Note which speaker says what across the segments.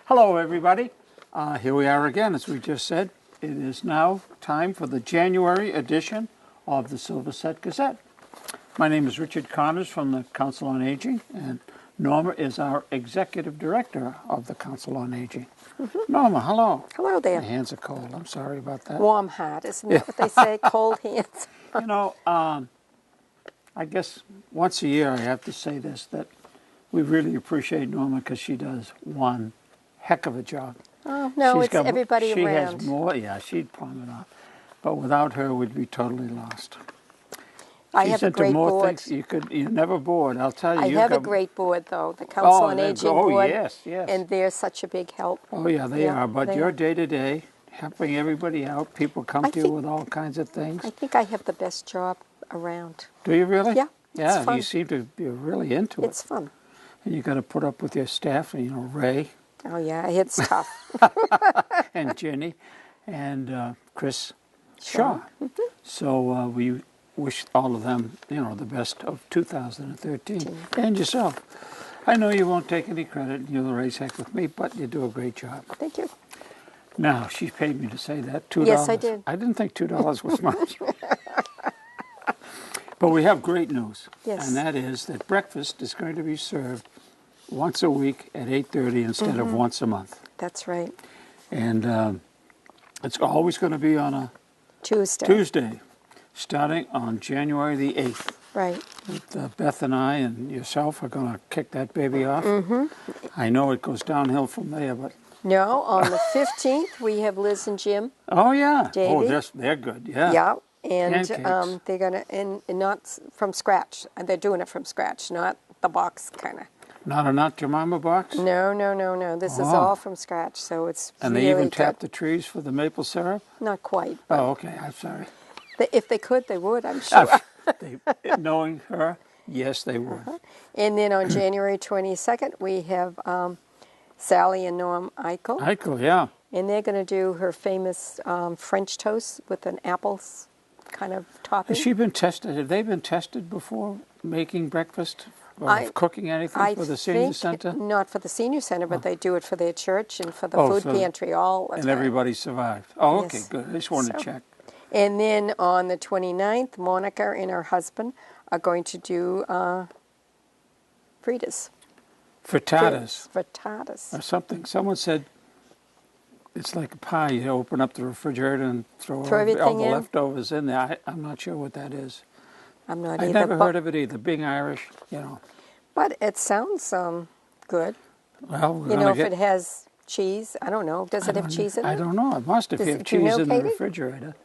Speaker 1: Hello, everybody. Here we are again, as we just said. It is now time for the January edition of the Silverset Gazette. My name is Richard Connors from the Council on Aging, and Norma is our Executive Director of the Council on Aging. Norma, hello.
Speaker 2: Hello there.
Speaker 1: My hands are cold. I'm sorry about that.
Speaker 2: Warm heart, isn't that what they say? Cold hands.
Speaker 1: You know, I guess once a year I have to say this, that we really appreciate Norma because she does one heck of a job.
Speaker 2: Oh, no, it's everybody
Speaker 1: she
Speaker 2: around.
Speaker 1: She has more, yeah, she'd palm it off. But without her, we'd be totally lost.
Speaker 2: I have a great board.
Speaker 1: You're never bored, I'll tell you.
Speaker 2: I have a great board, though, the Council on Aging board.
Speaker 1: Yes, yes.
Speaker 2: And they're such a big help.
Speaker 1: Oh, yeah, they are. But you're day-to-day, helping everybody out. People come to you with all kinds of things.
Speaker 2: I think I have the best job around.
Speaker 1: Do you really?
Speaker 2: Yeah,
Speaker 1: yeah,
Speaker 2: it's fun.
Speaker 1: You seem to be really into it.
Speaker 2: It's fun.
Speaker 1: And you got to put up with your staff, and, Ray.
Speaker 2: Oh, yeah, it's tough.
Speaker 1: And Jenny and Chris Shaw. So we wish all of them, the best of 2013. And yourself. I know you won't take any credit, and you'll raise heck with me, but you do a great job.
Speaker 2: Thank you.
Speaker 1: Now, she paid me to say that, $2.
Speaker 2: Yes, I did.
Speaker 1: I didn't think $2 was much. But we have great news.
Speaker 2: Yes.
Speaker 1: And that is that breakfast is going to be served once a week at 8:30 instead of once a month.
Speaker 2: That's right.
Speaker 1: And it's always going to be on a
Speaker 2: Tuesday,
Speaker 1: starting on January the 8th.
Speaker 2: Right.
Speaker 1: Beth and I and yourself are going to kick that baby off. I know it goes downhill from there, but...
Speaker 2: No, on the 15th, we have Liz and Jim.
Speaker 1: Oh, yeah.
Speaker 2: Davey.
Speaker 1: Oh, they're good, yeah.
Speaker 2: Yeah. And
Speaker 1: Pancakes.
Speaker 2: they're going to, and not from scratch. They're doing it from scratch, not the box kind of.
Speaker 1: Not a Not Jemima box?
Speaker 2: No. This is all from scratch, so it's
Speaker 1: and
Speaker 2: really
Speaker 1: they even
Speaker 2: good.
Speaker 1: tap the trees for the maple syrup?
Speaker 2: Not quite.
Speaker 1: Oh, okay. I'm sorry.
Speaker 2: If they could, they would, I'm sure.
Speaker 1: Knowing her, yes, they would.
Speaker 2: And then on January 22nd, we have Sally and Norm Eichel.
Speaker 1: Eichel, yeah.
Speaker 2: And they're going to do her famous French toast with an apples kind of topping.
Speaker 1: Has she been tested? Have they been tested before making breakfast or cooking anything for the senior center?
Speaker 2: Not for the senior center, but they do it for their church and for the food pantry all the time.
Speaker 1: And everybody survived. Oh,
Speaker 2: Yes.
Speaker 1: okay, good. I just wanted to check.
Speaker 2: And then on the 29th, Monica and her husband are going to do fritters.
Speaker 1: Frittatas.
Speaker 2: Frittatas.
Speaker 1: Or something. Someone said it's like a pie. You open up the refrigerator and throw all the leftovers in there. I'm not sure what that is.
Speaker 2: I'm not either.
Speaker 1: I've never heard of it either. Being Irish,
Speaker 2: But it sounds good.
Speaker 1: Well,
Speaker 2: if it has cheese, I don't know. Does it have cheese in it?
Speaker 1: I don't know. It must if you have cheese in the refrigerator.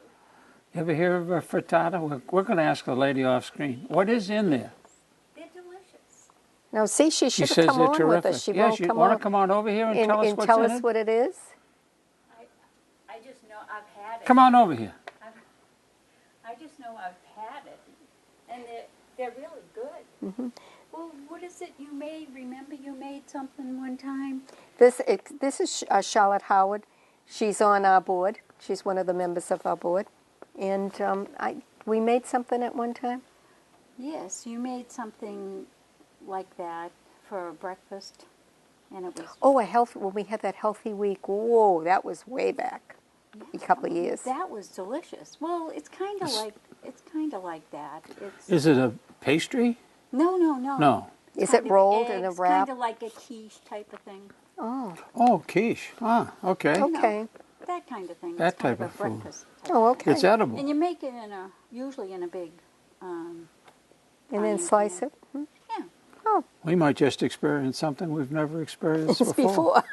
Speaker 1: You ever hear of a frittata? We're going to ask the lady off screen. What is in there?
Speaker 3: They're delicious.
Speaker 2: No, see, she should have come on with us. She won't come on.
Speaker 1: Want to come on over here and tell us what's in it?
Speaker 2: Tell us what it is?
Speaker 3: I just know I've had it.
Speaker 1: Come on over here.
Speaker 3: I just know I've had it, and they're really good. Well, what is it you made? Remember you made something one time?
Speaker 2: This is Charlotte Howard. She's on our board. She's one of the members of our board. And we made something at one time.
Speaker 3: Yes, you made something like that for breakfast, and it was...
Speaker 2: Oh, when we had that healthy week. Whoa, that was way back, a couple of years.
Speaker 3: That was delicious. Well, it's kind of like that.
Speaker 1: Is it a pastry?
Speaker 3: No.
Speaker 1: No.
Speaker 2: Is it rolled in a wrap?
Speaker 3: Kind of like a quiche type of thing.
Speaker 2: Oh.
Speaker 1: Oh, quiche. Ah, okay.
Speaker 2: Okay.
Speaker 3: That kind of thing.
Speaker 1: That
Speaker 3: it's kind
Speaker 1: type of food.
Speaker 3: breakfast type.
Speaker 2: Oh, okay.
Speaker 1: It's edible.
Speaker 3: And you make it usually in a big...
Speaker 2: and then slice it?
Speaker 3: Yeah.
Speaker 2: Oh.
Speaker 1: We might just experience something we've never experienced before.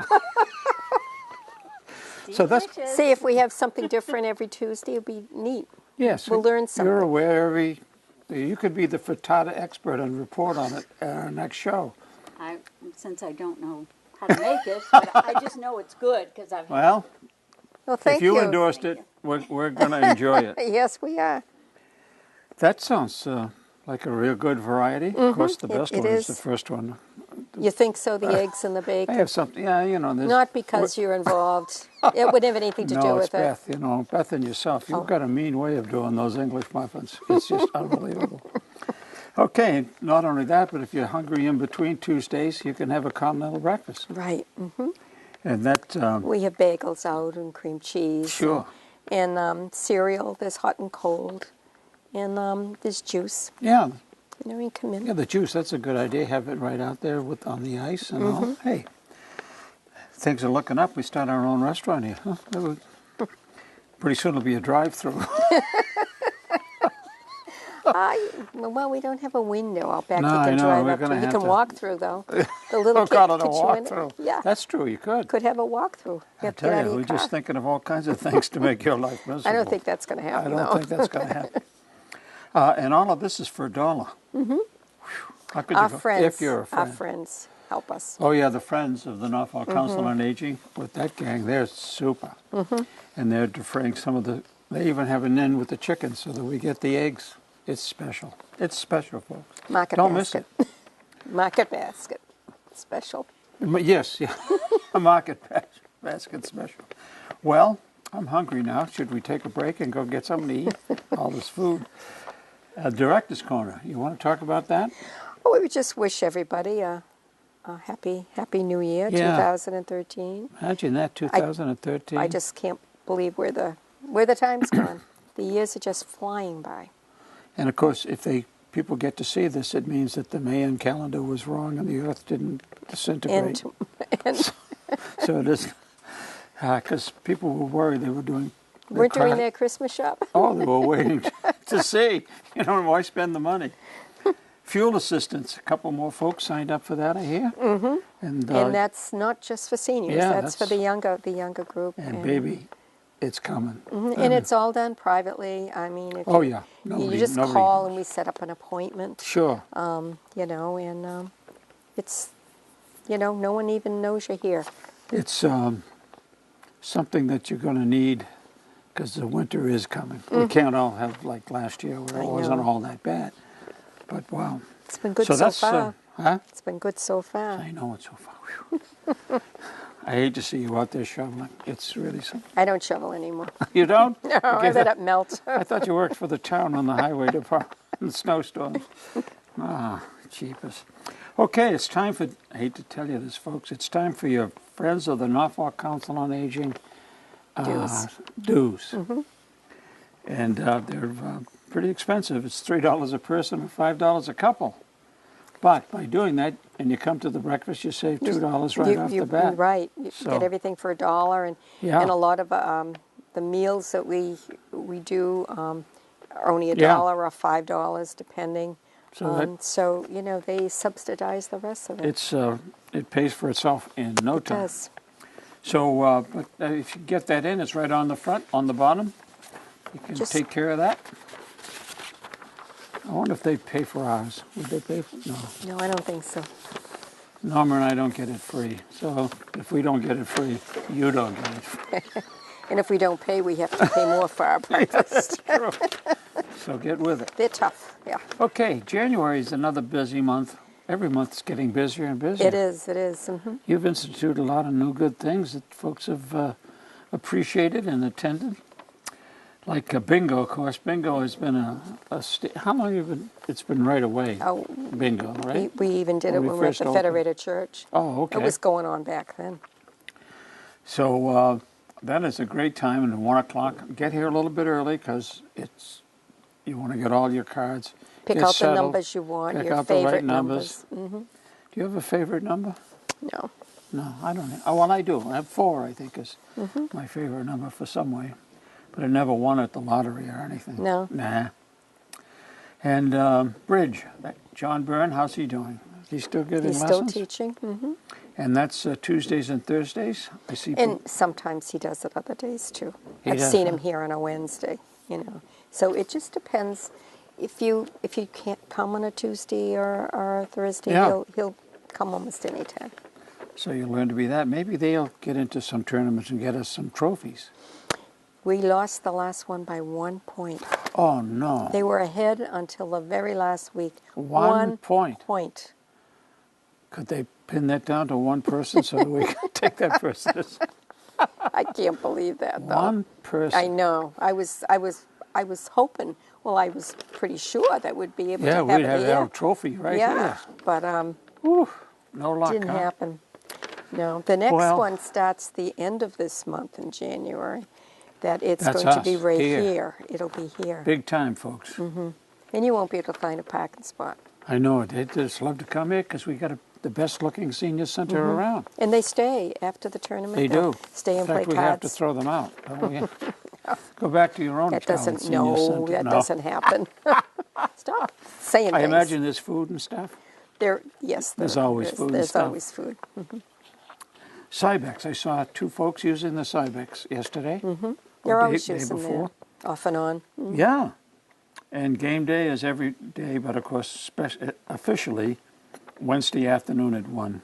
Speaker 1: So that's...
Speaker 2: See, if we have something different every Tuesday, it'll be neat.
Speaker 1: Yes.
Speaker 2: We'll learn something.
Speaker 1: You're aware you could be the frittata expert and report on it at our next show.
Speaker 3: Since I don't know how to make it, but I just know it's good because I've...
Speaker 1: Well,
Speaker 2: thank you.
Speaker 1: If you endorsed it, we're going to enjoy it.
Speaker 2: Yes, we are.
Speaker 1: That sounds like a real good variety. Of course, the best one is the first one.
Speaker 2: You think so, the eggs and the bacon?
Speaker 1: I have something,
Speaker 2: Not because you're involved. It wouldn't have anything to do with it.
Speaker 1: No, it's Beth. Beth and yourself. You've got a mean way of doing those English muffins. It's just unbelievable. Okay, not only that, but if you're hungry in between Tuesdays, you can have a continental breakfast.
Speaker 2: Right.
Speaker 1: And that,
Speaker 2: We have bagels out and cream cheese.
Speaker 1: sure.
Speaker 2: And cereal. There's hot and cold. And there's juice.
Speaker 1: Yeah,
Speaker 2: You know, you come in.
Speaker 1: yeah, the juice, that's a good idea. Have it right out there on the ice and all. Hey, things are looking up. We start our own restaurant here. Huh? Pretty soon it'll be a drive-through.
Speaker 2: Well, we don't have a window out back
Speaker 1: No,
Speaker 2: you
Speaker 1: I
Speaker 2: can
Speaker 1: know,
Speaker 2: drive
Speaker 1: we're
Speaker 2: up to.
Speaker 1: gonna
Speaker 2: You
Speaker 1: have
Speaker 2: can
Speaker 1: to-
Speaker 2: walk through, though. The little
Speaker 1: Oh,
Speaker 2: kid
Speaker 1: call it a
Speaker 2: puts you in it.
Speaker 1: walk-through.
Speaker 2: Yeah,
Speaker 1: That's true, you could.
Speaker 2: could have a walkthrough. You
Speaker 1: I
Speaker 2: have to get out
Speaker 1: tell
Speaker 2: of
Speaker 1: you,
Speaker 2: your
Speaker 1: we're
Speaker 2: car.
Speaker 1: just thinking of all kinds of things to make your life miserable.
Speaker 2: I don't think that's going to
Speaker 1: I
Speaker 2: happen,
Speaker 1: don't
Speaker 2: though.
Speaker 1: think that's going to happen. And all of this is for $1. Mm-hmm. How could
Speaker 2: Our
Speaker 1: you,
Speaker 2: friends,
Speaker 1: if you're a friend.
Speaker 2: our friends help us.
Speaker 1: Oh yeah, the Friends of the Norfolk Council on Aging. With that gang, they're super. And they're defraying some of the, they even have an end with the chickens so that we get the eggs. It's special. It's special, folks.
Speaker 2: Market
Speaker 1: Don't
Speaker 2: basket.
Speaker 1: miss it.
Speaker 2: Market basket. Special.
Speaker 1: Yes, yeah. A market basket special. Well, I'm hungry now. Should we take a break and go get something to eat? All this food. Director's Corner. You want to talk about that?
Speaker 2: Well, we would just wish everybody a happy New Year,
Speaker 1: Yeah.
Speaker 2: 2013.
Speaker 1: Imagine that, 2013.
Speaker 2: I just can't believe where the time's gone. The years are just flying by.
Speaker 1: And of course, if people get to see this, it means that the Mayan calendar was wrong and the Earth didn't disintegrate.
Speaker 2: And
Speaker 1: So it is, because people were worried they were doing.
Speaker 2: we're doing their Christmas shop.
Speaker 1: Oh, they were waiting to see. You know, why spend the money? Fuel assistance. A couple more folks signed up for that, I hear. Mm-hmm. And
Speaker 2: that's not just for seniors.
Speaker 1: yeah,
Speaker 2: that's for the younger group.
Speaker 1: And baby, it's coming.
Speaker 2: And it's all done privately. I mean, if
Speaker 1: Oh
Speaker 2: you,
Speaker 1: yeah,
Speaker 2: you just
Speaker 1: nobody
Speaker 2: call
Speaker 1: knows.
Speaker 2: and we set up an appointment.
Speaker 1: Sure.
Speaker 2: You know, and it's, you know, no one even knows you're here.
Speaker 1: It's something that you're going to need because the winter is coming. We can't all have like last year where
Speaker 2: I
Speaker 1: it wasn't
Speaker 2: know.
Speaker 1: all that bad. But wow.
Speaker 2: It's been good
Speaker 1: So
Speaker 2: so
Speaker 1: that's,
Speaker 2: far.
Speaker 1: huh?
Speaker 2: It's been good so far.
Speaker 1: I know it's so far. Whew. I hate to see you out there shoveling. It's really something.
Speaker 2: I don't shovel anymore.
Speaker 1: You don't?
Speaker 2: No, I
Speaker 1: Okay,
Speaker 2: let it melt.
Speaker 1: I thought you worked for the town on the highway department in snowstorms. Ah, cheapest. Okay, it's time for, I hate to tell you this, folks, it's time for your Friends of the Norfolk Council on Aging dues. And they're pretty expensive. It's $3 a person or $5 a couple. But by doing that, and you come to the breakfast, you save $2 right off the bat.
Speaker 2: You're right. You
Speaker 1: So-
Speaker 2: get everything for $1,
Speaker 1: Yeah.
Speaker 2: and a lot of the meals that we do are only $1
Speaker 1: Yeah.
Speaker 2: or $5, depending.
Speaker 1: So
Speaker 2: So you know they subsidize the rest of it.
Speaker 1: it's it pays for itself in no
Speaker 2: It
Speaker 1: time.
Speaker 2: does.
Speaker 1: So but if you get that in, it's right on the front, on the bottom. You can
Speaker 2: Just-
Speaker 1: take care of that. I wonder if they pay for ours. Would they pay for? No.
Speaker 2: No, I don't think so.
Speaker 1: Norma and I don't get it free. So if we don't get it free, you don't get it free.
Speaker 2: And if we don't pay, we have to pay more for our breakfast.
Speaker 1: True. So get with it.
Speaker 2: They're tough. Yeah,
Speaker 1: Okay, January is another busy month. Every month's getting busier and busier.
Speaker 2: it is. It is.
Speaker 1: You've instituted a lot of new good things that folks have appreciated and attended. Like bingo, of course. Bingo has been how long have you been? It's been right away.
Speaker 2: Oh,
Speaker 1: Bingo, right?
Speaker 2: we even did
Speaker 1: When
Speaker 2: it
Speaker 1: we
Speaker 2: when we were at
Speaker 1: first
Speaker 2: the
Speaker 1: opened.
Speaker 2: Federated Church.
Speaker 1: Oh, okay.
Speaker 2: It was going on back then.
Speaker 1: So that is a great time. And at 1 o'clock, get here a little bit early because you want to get all your cards.
Speaker 2: Pick
Speaker 1: get
Speaker 2: out the
Speaker 1: settled,
Speaker 2: numbers you want,
Speaker 1: pick
Speaker 2: your
Speaker 1: out the right
Speaker 2: favorite
Speaker 1: numbers.
Speaker 2: numbers.
Speaker 1: Do you have a favorite number?
Speaker 2: No.
Speaker 1: No, I don't have. Oh, well, I do. I have 4, I think, is my favorite number for some way. But I never won at the lottery or anything.
Speaker 2: No.
Speaker 1: Nah. And bridge. John Byrne, how's he doing? Is he still giving
Speaker 2: He's
Speaker 1: lessons?
Speaker 2: still teaching.
Speaker 1: And that's Tuesdays and Thursdays? I see.
Speaker 2: And sometimes he does it other days too.
Speaker 1: He
Speaker 2: I've
Speaker 1: does,
Speaker 2: seen
Speaker 1: huh?
Speaker 2: him here on a Wednesday, you know. So it just depends. If you can't come on a Tuesday or a Thursday,
Speaker 1: Yeah.
Speaker 2: he'll come almost any time.
Speaker 1: So you learn to be that. Maybe they'll get into some tournaments and get us some trophies.
Speaker 2: We lost the last one by 1 point.
Speaker 1: Oh, no.
Speaker 2: They were ahead until the very last week.
Speaker 1: 1 point.
Speaker 2: point.
Speaker 1: Could they pin that down to one person so that we can take that person?
Speaker 2: I can't believe that though.
Speaker 1: One person.
Speaker 2: I know. I was hoping. Well, I was pretty sure that we'd be able
Speaker 1: Yeah,
Speaker 2: to have
Speaker 1: we'd
Speaker 2: it
Speaker 1: have
Speaker 2: here.
Speaker 1: our trophy right
Speaker 2: yeah,
Speaker 1: here.
Speaker 2: but
Speaker 1: Whew, no luck,
Speaker 2: didn't
Speaker 1: huh?
Speaker 2: happen. No, the next
Speaker 1: Well-
Speaker 2: one starts the end of this month in January. That it's
Speaker 1: That's
Speaker 2: going to be
Speaker 1: us,
Speaker 2: right
Speaker 1: here.
Speaker 2: here. It'll be here.
Speaker 1: Big time, folks.
Speaker 2: And you won't be able to find a parking spot.
Speaker 1: I know it. They just love to come here because we got the best-looking senior center around.
Speaker 2: And they stay after the tournament.
Speaker 1: They
Speaker 2: They'll
Speaker 1: do.
Speaker 2: stay and
Speaker 1: In fact,
Speaker 2: play
Speaker 1: we have to
Speaker 2: cards.
Speaker 1: throw them out, don't we? Go back to your own
Speaker 2: That
Speaker 1: town
Speaker 2: doesn't.
Speaker 1: senior
Speaker 2: No,
Speaker 1: center.
Speaker 2: that
Speaker 1: No.
Speaker 2: doesn't happen. Stop saying
Speaker 1: I
Speaker 2: things.
Speaker 1: imagine there's food and stuff.
Speaker 2: Yes,
Speaker 1: There's always food and
Speaker 2: There's
Speaker 1: stuff.
Speaker 2: always food.
Speaker 1: Cybex. I saw 2 folks using the Cybex yesterday.
Speaker 2: They're
Speaker 1: Or
Speaker 2: always
Speaker 1: day
Speaker 2: using
Speaker 1: before.
Speaker 2: there, off and on.
Speaker 1: Yeah. And game day is every day, but of course, officially, Wednesday afternoon at 1.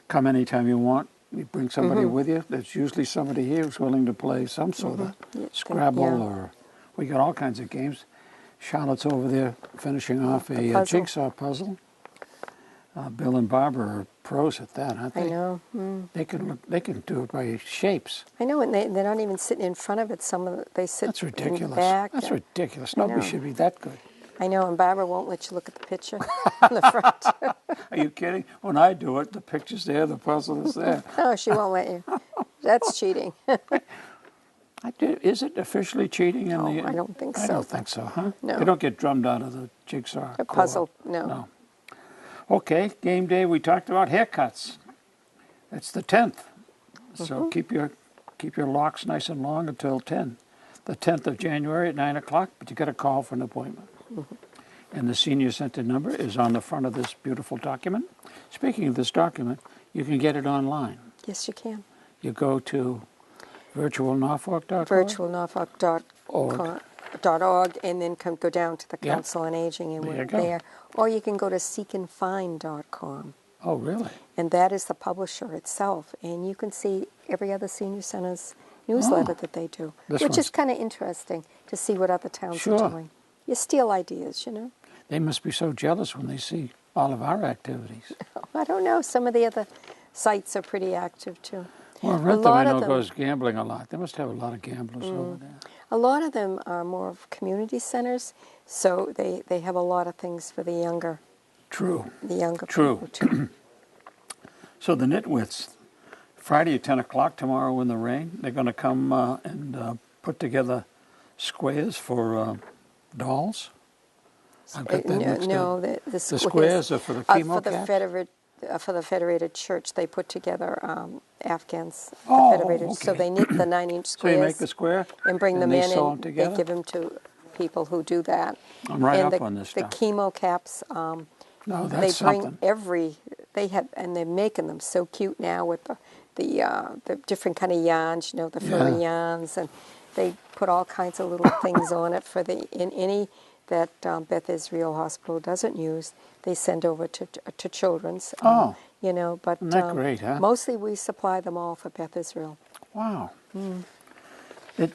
Speaker 1: Come anytime you want. You bring somebody with you. There's usually somebody here who's willing to play some sort of Scrabble
Speaker 2: yeah.
Speaker 1: or we got all kinds of games. Charlotte's over there finishing off a
Speaker 2: puzzle.
Speaker 1: jigsaw puzzle. Bill and Barbara are pros at that, aren't
Speaker 2: I
Speaker 1: they?
Speaker 2: know.
Speaker 1: They can do it by shapes.
Speaker 2: I know, and they're not even sitting in front of it. Some of they sit
Speaker 1: That's
Speaker 2: in
Speaker 1: ridiculous.
Speaker 2: the back.
Speaker 1: That's
Speaker 2: and-
Speaker 1: ridiculous. Nobody
Speaker 2: know.
Speaker 1: should be that good.
Speaker 2: I know, and Barbara won't let you look at the picture in the front.
Speaker 1: Are you kidding? When I do it, the picture's there, the puzzle is there.
Speaker 2: No, she won't let you. That's cheating.
Speaker 1: Is it officially cheating in
Speaker 2: No,
Speaker 1: the?
Speaker 2: I don't think
Speaker 1: I
Speaker 2: so.
Speaker 1: don't think so, huh?
Speaker 2: No.
Speaker 1: You don't get drummed out of the jigsaw.
Speaker 2: A
Speaker 1: co-op.
Speaker 2: puzzle, no.
Speaker 1: No. Okay, game day. We talked about haircuts. It's the 10th, so keep your locks nice and long until 10. The 10th of January at 9 o'clock, but you got to call for an appointment. And the senior center number is on the front of this beautiful document. Speaking of this document, you can get it online.
Speaker 2: Yes, you can.
Speaker 1: You go to virtualnorfolk.com.
Speaker 2: virtualnorfolk.org, and then go down to the
Speaker 1: Yeah.
Speaker 2: Council on Aging, and
Speaker 1: There
Speaker 2: we're
Speaker 1: you go.
Speaker 2: there. Or you can go to seekandfind.com,
Speaker 1: Oh, really?
Speaker 2: and that is the publisher itself, and you can see every other senior center's newsletter that they do,
Speaker 1: This
Speaker 2: which
Speaker 1: one's-
Speaker 2: is kind of interesting to see what other towns
Speaker 1: Sure.
Speaker 2: are doing. You steal ideas, you know.
Speaker 1: They must be so jealous when they see all of our activities.
Speaker 2: I don't know. Some of the other sites are pretty active too.
Speaker 1: Well,
Speaker 2: A
Speaker 1: Rentham,
Speaker 2: lot
Speaker 1: I
Speaker 2: of
Speaker 1: know,
Speaker 2: them-
Speaker 1: goes gambling a lot. They must have a lot of gamblers over there.
Speaker 2: A lot of them are more of community centers, so they have a lot of things for the younger
Speaker 1: True.
Speaker 2: people too.
Speaker 1: So the Nitwits, Friday at 10 o'clock tomorrow in the rain, they're going to come and put together squares for dolls. I've got that mixed
Speaker 2: No,
Speaker 1: up.
Speaker 2: the
Speaker 1: squares are for the chemo
Speaker 2: for the
Speaker 1: caps?
Speaker 2: for the Federated Church. They put together Afghans, the
Speaker 1: Oh,
Speaker 2: Federated. So
Speaker 1: okay.
Speaker 2: they knit the 9-inch
Speaker 1: So
Speaker 2: squares
Speaker 1: you make the square
Speaker 2: and bring them
Speaker 1: they
Speaker 2: in,
Speaker 1: sew
Speaker 2: and
Speaker 1: them
Speaker 2: they
Speaker 1: together?
Speaker 2: give them to people who do that.
Speaker 1: I'm right
Speaker 2: and
Speaker 1: up on this
Speaker 2: the
Speaker 1: stuff.
Speaker 2: chemo caps.
Speaker 1: No,
Speaker 2: They
Speaker 1: that's
Speaker 2: bring
Speaker 1: something.
Speaker 2: and they're making them so cute now with the different kind of yarns, you know, the furry yarns, and they put all kinds of little things on it for any that Beth Israel Hospital doesn't use. They send over to children's.
Speaker 1: Oh.
Speaker 2: You know, but
Speaker 1: Isn't that great, huh?
Speaker 2: mostly we supply them all for Beth Israel.
Speaker 1: Wow.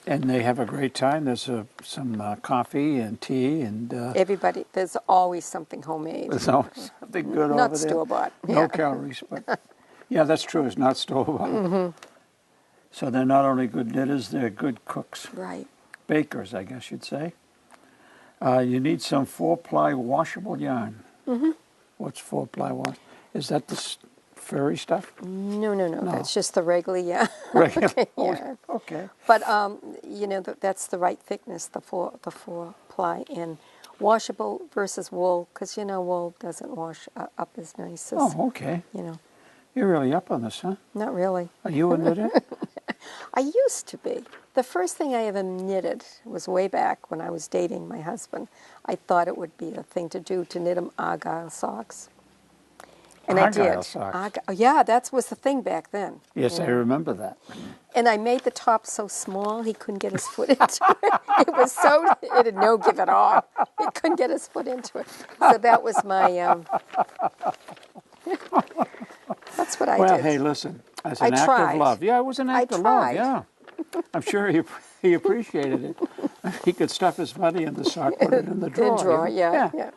Speaker 1: And they have a great time. There's some coffee and tea and
Speaker 2: Everybody, there's always something homemade.
Speaker 1: there's always something good over there.
Speaker 2: Not store-bought.
Speaker 1: No
Speaker 2: Yeah.
Speaker 1: calories, but yeah, that's true. It's not store-bought. So they're not only good knitters, they're good cooks.
Speaker 2: Right.
Speaker 1: Bakers, I guess you'd say. You need some 4-ply washable yarn. What's 4-ply wash? Is that the furry stuff?
Speaker 2: No. That's just the regular yarn.
Speaker 1: Regular.
Speaker 2: Yeah.
Speaker 1: Okay.
Speaker 2: But you know, that's the right thickness, the four ply, and washable versus wool, because you know wool doesn't wash up as nice as
Speaker 1: Oh, okay.
Speaker 2: you know.
Speaker 1: You're really up on this, huh?
Speaker 2: Not really.
Speaker 1: Are you a knitter?
Speaker 2: I used to be. The first thing I ever knitted was way back when I was dating my husband. I thought it would be a thing to do to knit him Argyle socks. And
Speaker 1: Argyle
Speaker 2: I did.
Speaker 1: socks?
Speaker 2: Yeah, that was the thing back then.
Speaker 1: Yes, I remember that.
Speaker 2: And I made the top so small he couldn't get his foot into it. It had no give at all. He couldn't get his foot into it. So that was my. That's what I
Speaker 1: Well,
Speaker 2: did.
Speaker 1: hey, listen. As
Speaker 2: I
Speaker 1: an act
Speaker 2: tried.
Speaker 1: of love. Yeah, it was an
Speaker 2: I
Speaker 1: act of love,
Speaker 2: tried.
Speaker 1: yeah. I'm sure he appreciated it. He could stuff his money in the sock, put it in the drawer.
Speaker 2: Yeah.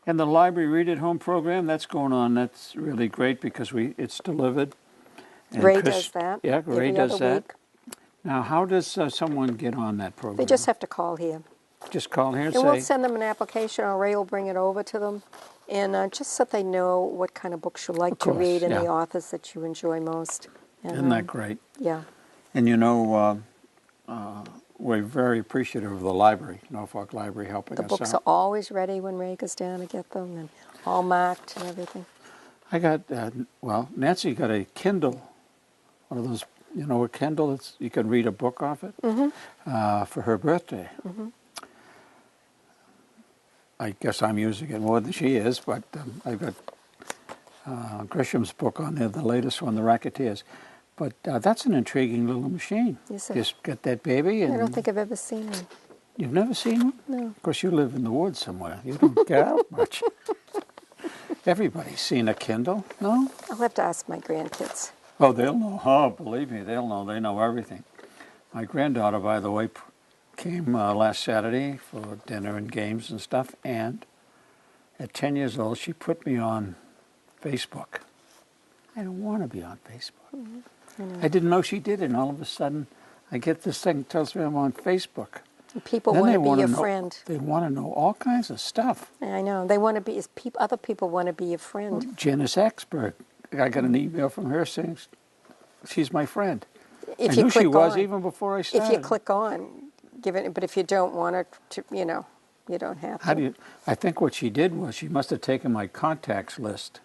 Speaker 1: And the library read at home program, that's going on. That's really great because it's delivered. And
Speaker 2: Ray
Speaker 1: Chris-
Speaker 2: does that.
Speaker 1: Yeah, Ray
Speaker 2: every
Speaker 1: does
Speaker 2: other
Speaker 1: that.
Speaker 2: week.
Speaker 1: Now, how does someone get on that program?
Speaker 2: They just have to call here.
Speaker 1: Just call here and
Speaker 2: And
Speaker 1: say,
Speaker 2: we'll send them an application, or Ray will bring it over to them, and just so they know what kind of books you like
Speaker 1: Of
Speaker 2: to read
Speaker 1: course,
Speaker 2: and
Speaker 1: yeah.
Speaker 2: the authors that you enjoy most. And,
Speaker 1: Isn't that great?
Speaker 2: Yeah.
Speaker 1: And you know, we're very appreciative of the library, Norfolk Library, helping
Speaker 2: The
Speaker 1: us
Speaker 2: books
Speaker 1: out.
Speaker 2: are always ready when Ray goes down to get them, and all marked and everything.
Speaker 1: I got, well, Nancy got a Kindle, one of those, you know, a Kindle, you can read a book off it, for her birthday. I guess I'm using it more than she is, but I've got Grisham's book on there, the latest one, The Racketeers. But that's an intriguing little machine.
Speaker 2: Is it?
Speaker 1: Just get that baby and...
Speaker 2: I don't think I've ever seen one.
Speaker 1: You've never seen one?
Speaker 2: No.
Speaker 1: Of course, you live in the woods somewhere. You don't get out much. Everybody's seen a Kindle, no?
Speaker 2: I'll have to ask my grandkids.
Speaker 1: Oh, they'll know. Oh, believe me, they'll know. They know everything. My granddaughter, by the way, came last Saturday for dinner and games and stuff, and at 10 years old, she put me on Facebook. I don't want to be on Facebook. I didn't know she did it, and all of a sudden, I get this thing that tells me I'm on Facebook.
Speaker 2: People
Speaker 1: Then
Speaker 2: want
Speaker 1: they
Speaker 2: to be
Speaker 1: wanna
Speaker 2: your
Speaker 1: know-
Speaker 2: friend.
Speaker 1: They want to know all kinds of stuff.
Speaker 2: I know. They want to be, other people want to be your friend.
Speaker 1: Janice Axberg, I got an email from her saying she's my friend.
Speaker 2: If
Speaker 1: I
Speaker 2: you
Speaker 1: knew she
Speaker 2: click
Speaker 1: was
Speaker 2: on,
Speaker 1: even before I started.
Speaker 2: if you click on, give it, but if you don't want to, you know, you don't have to.
Speaker 1: How do you? I think what she did was she must have taken my contacts list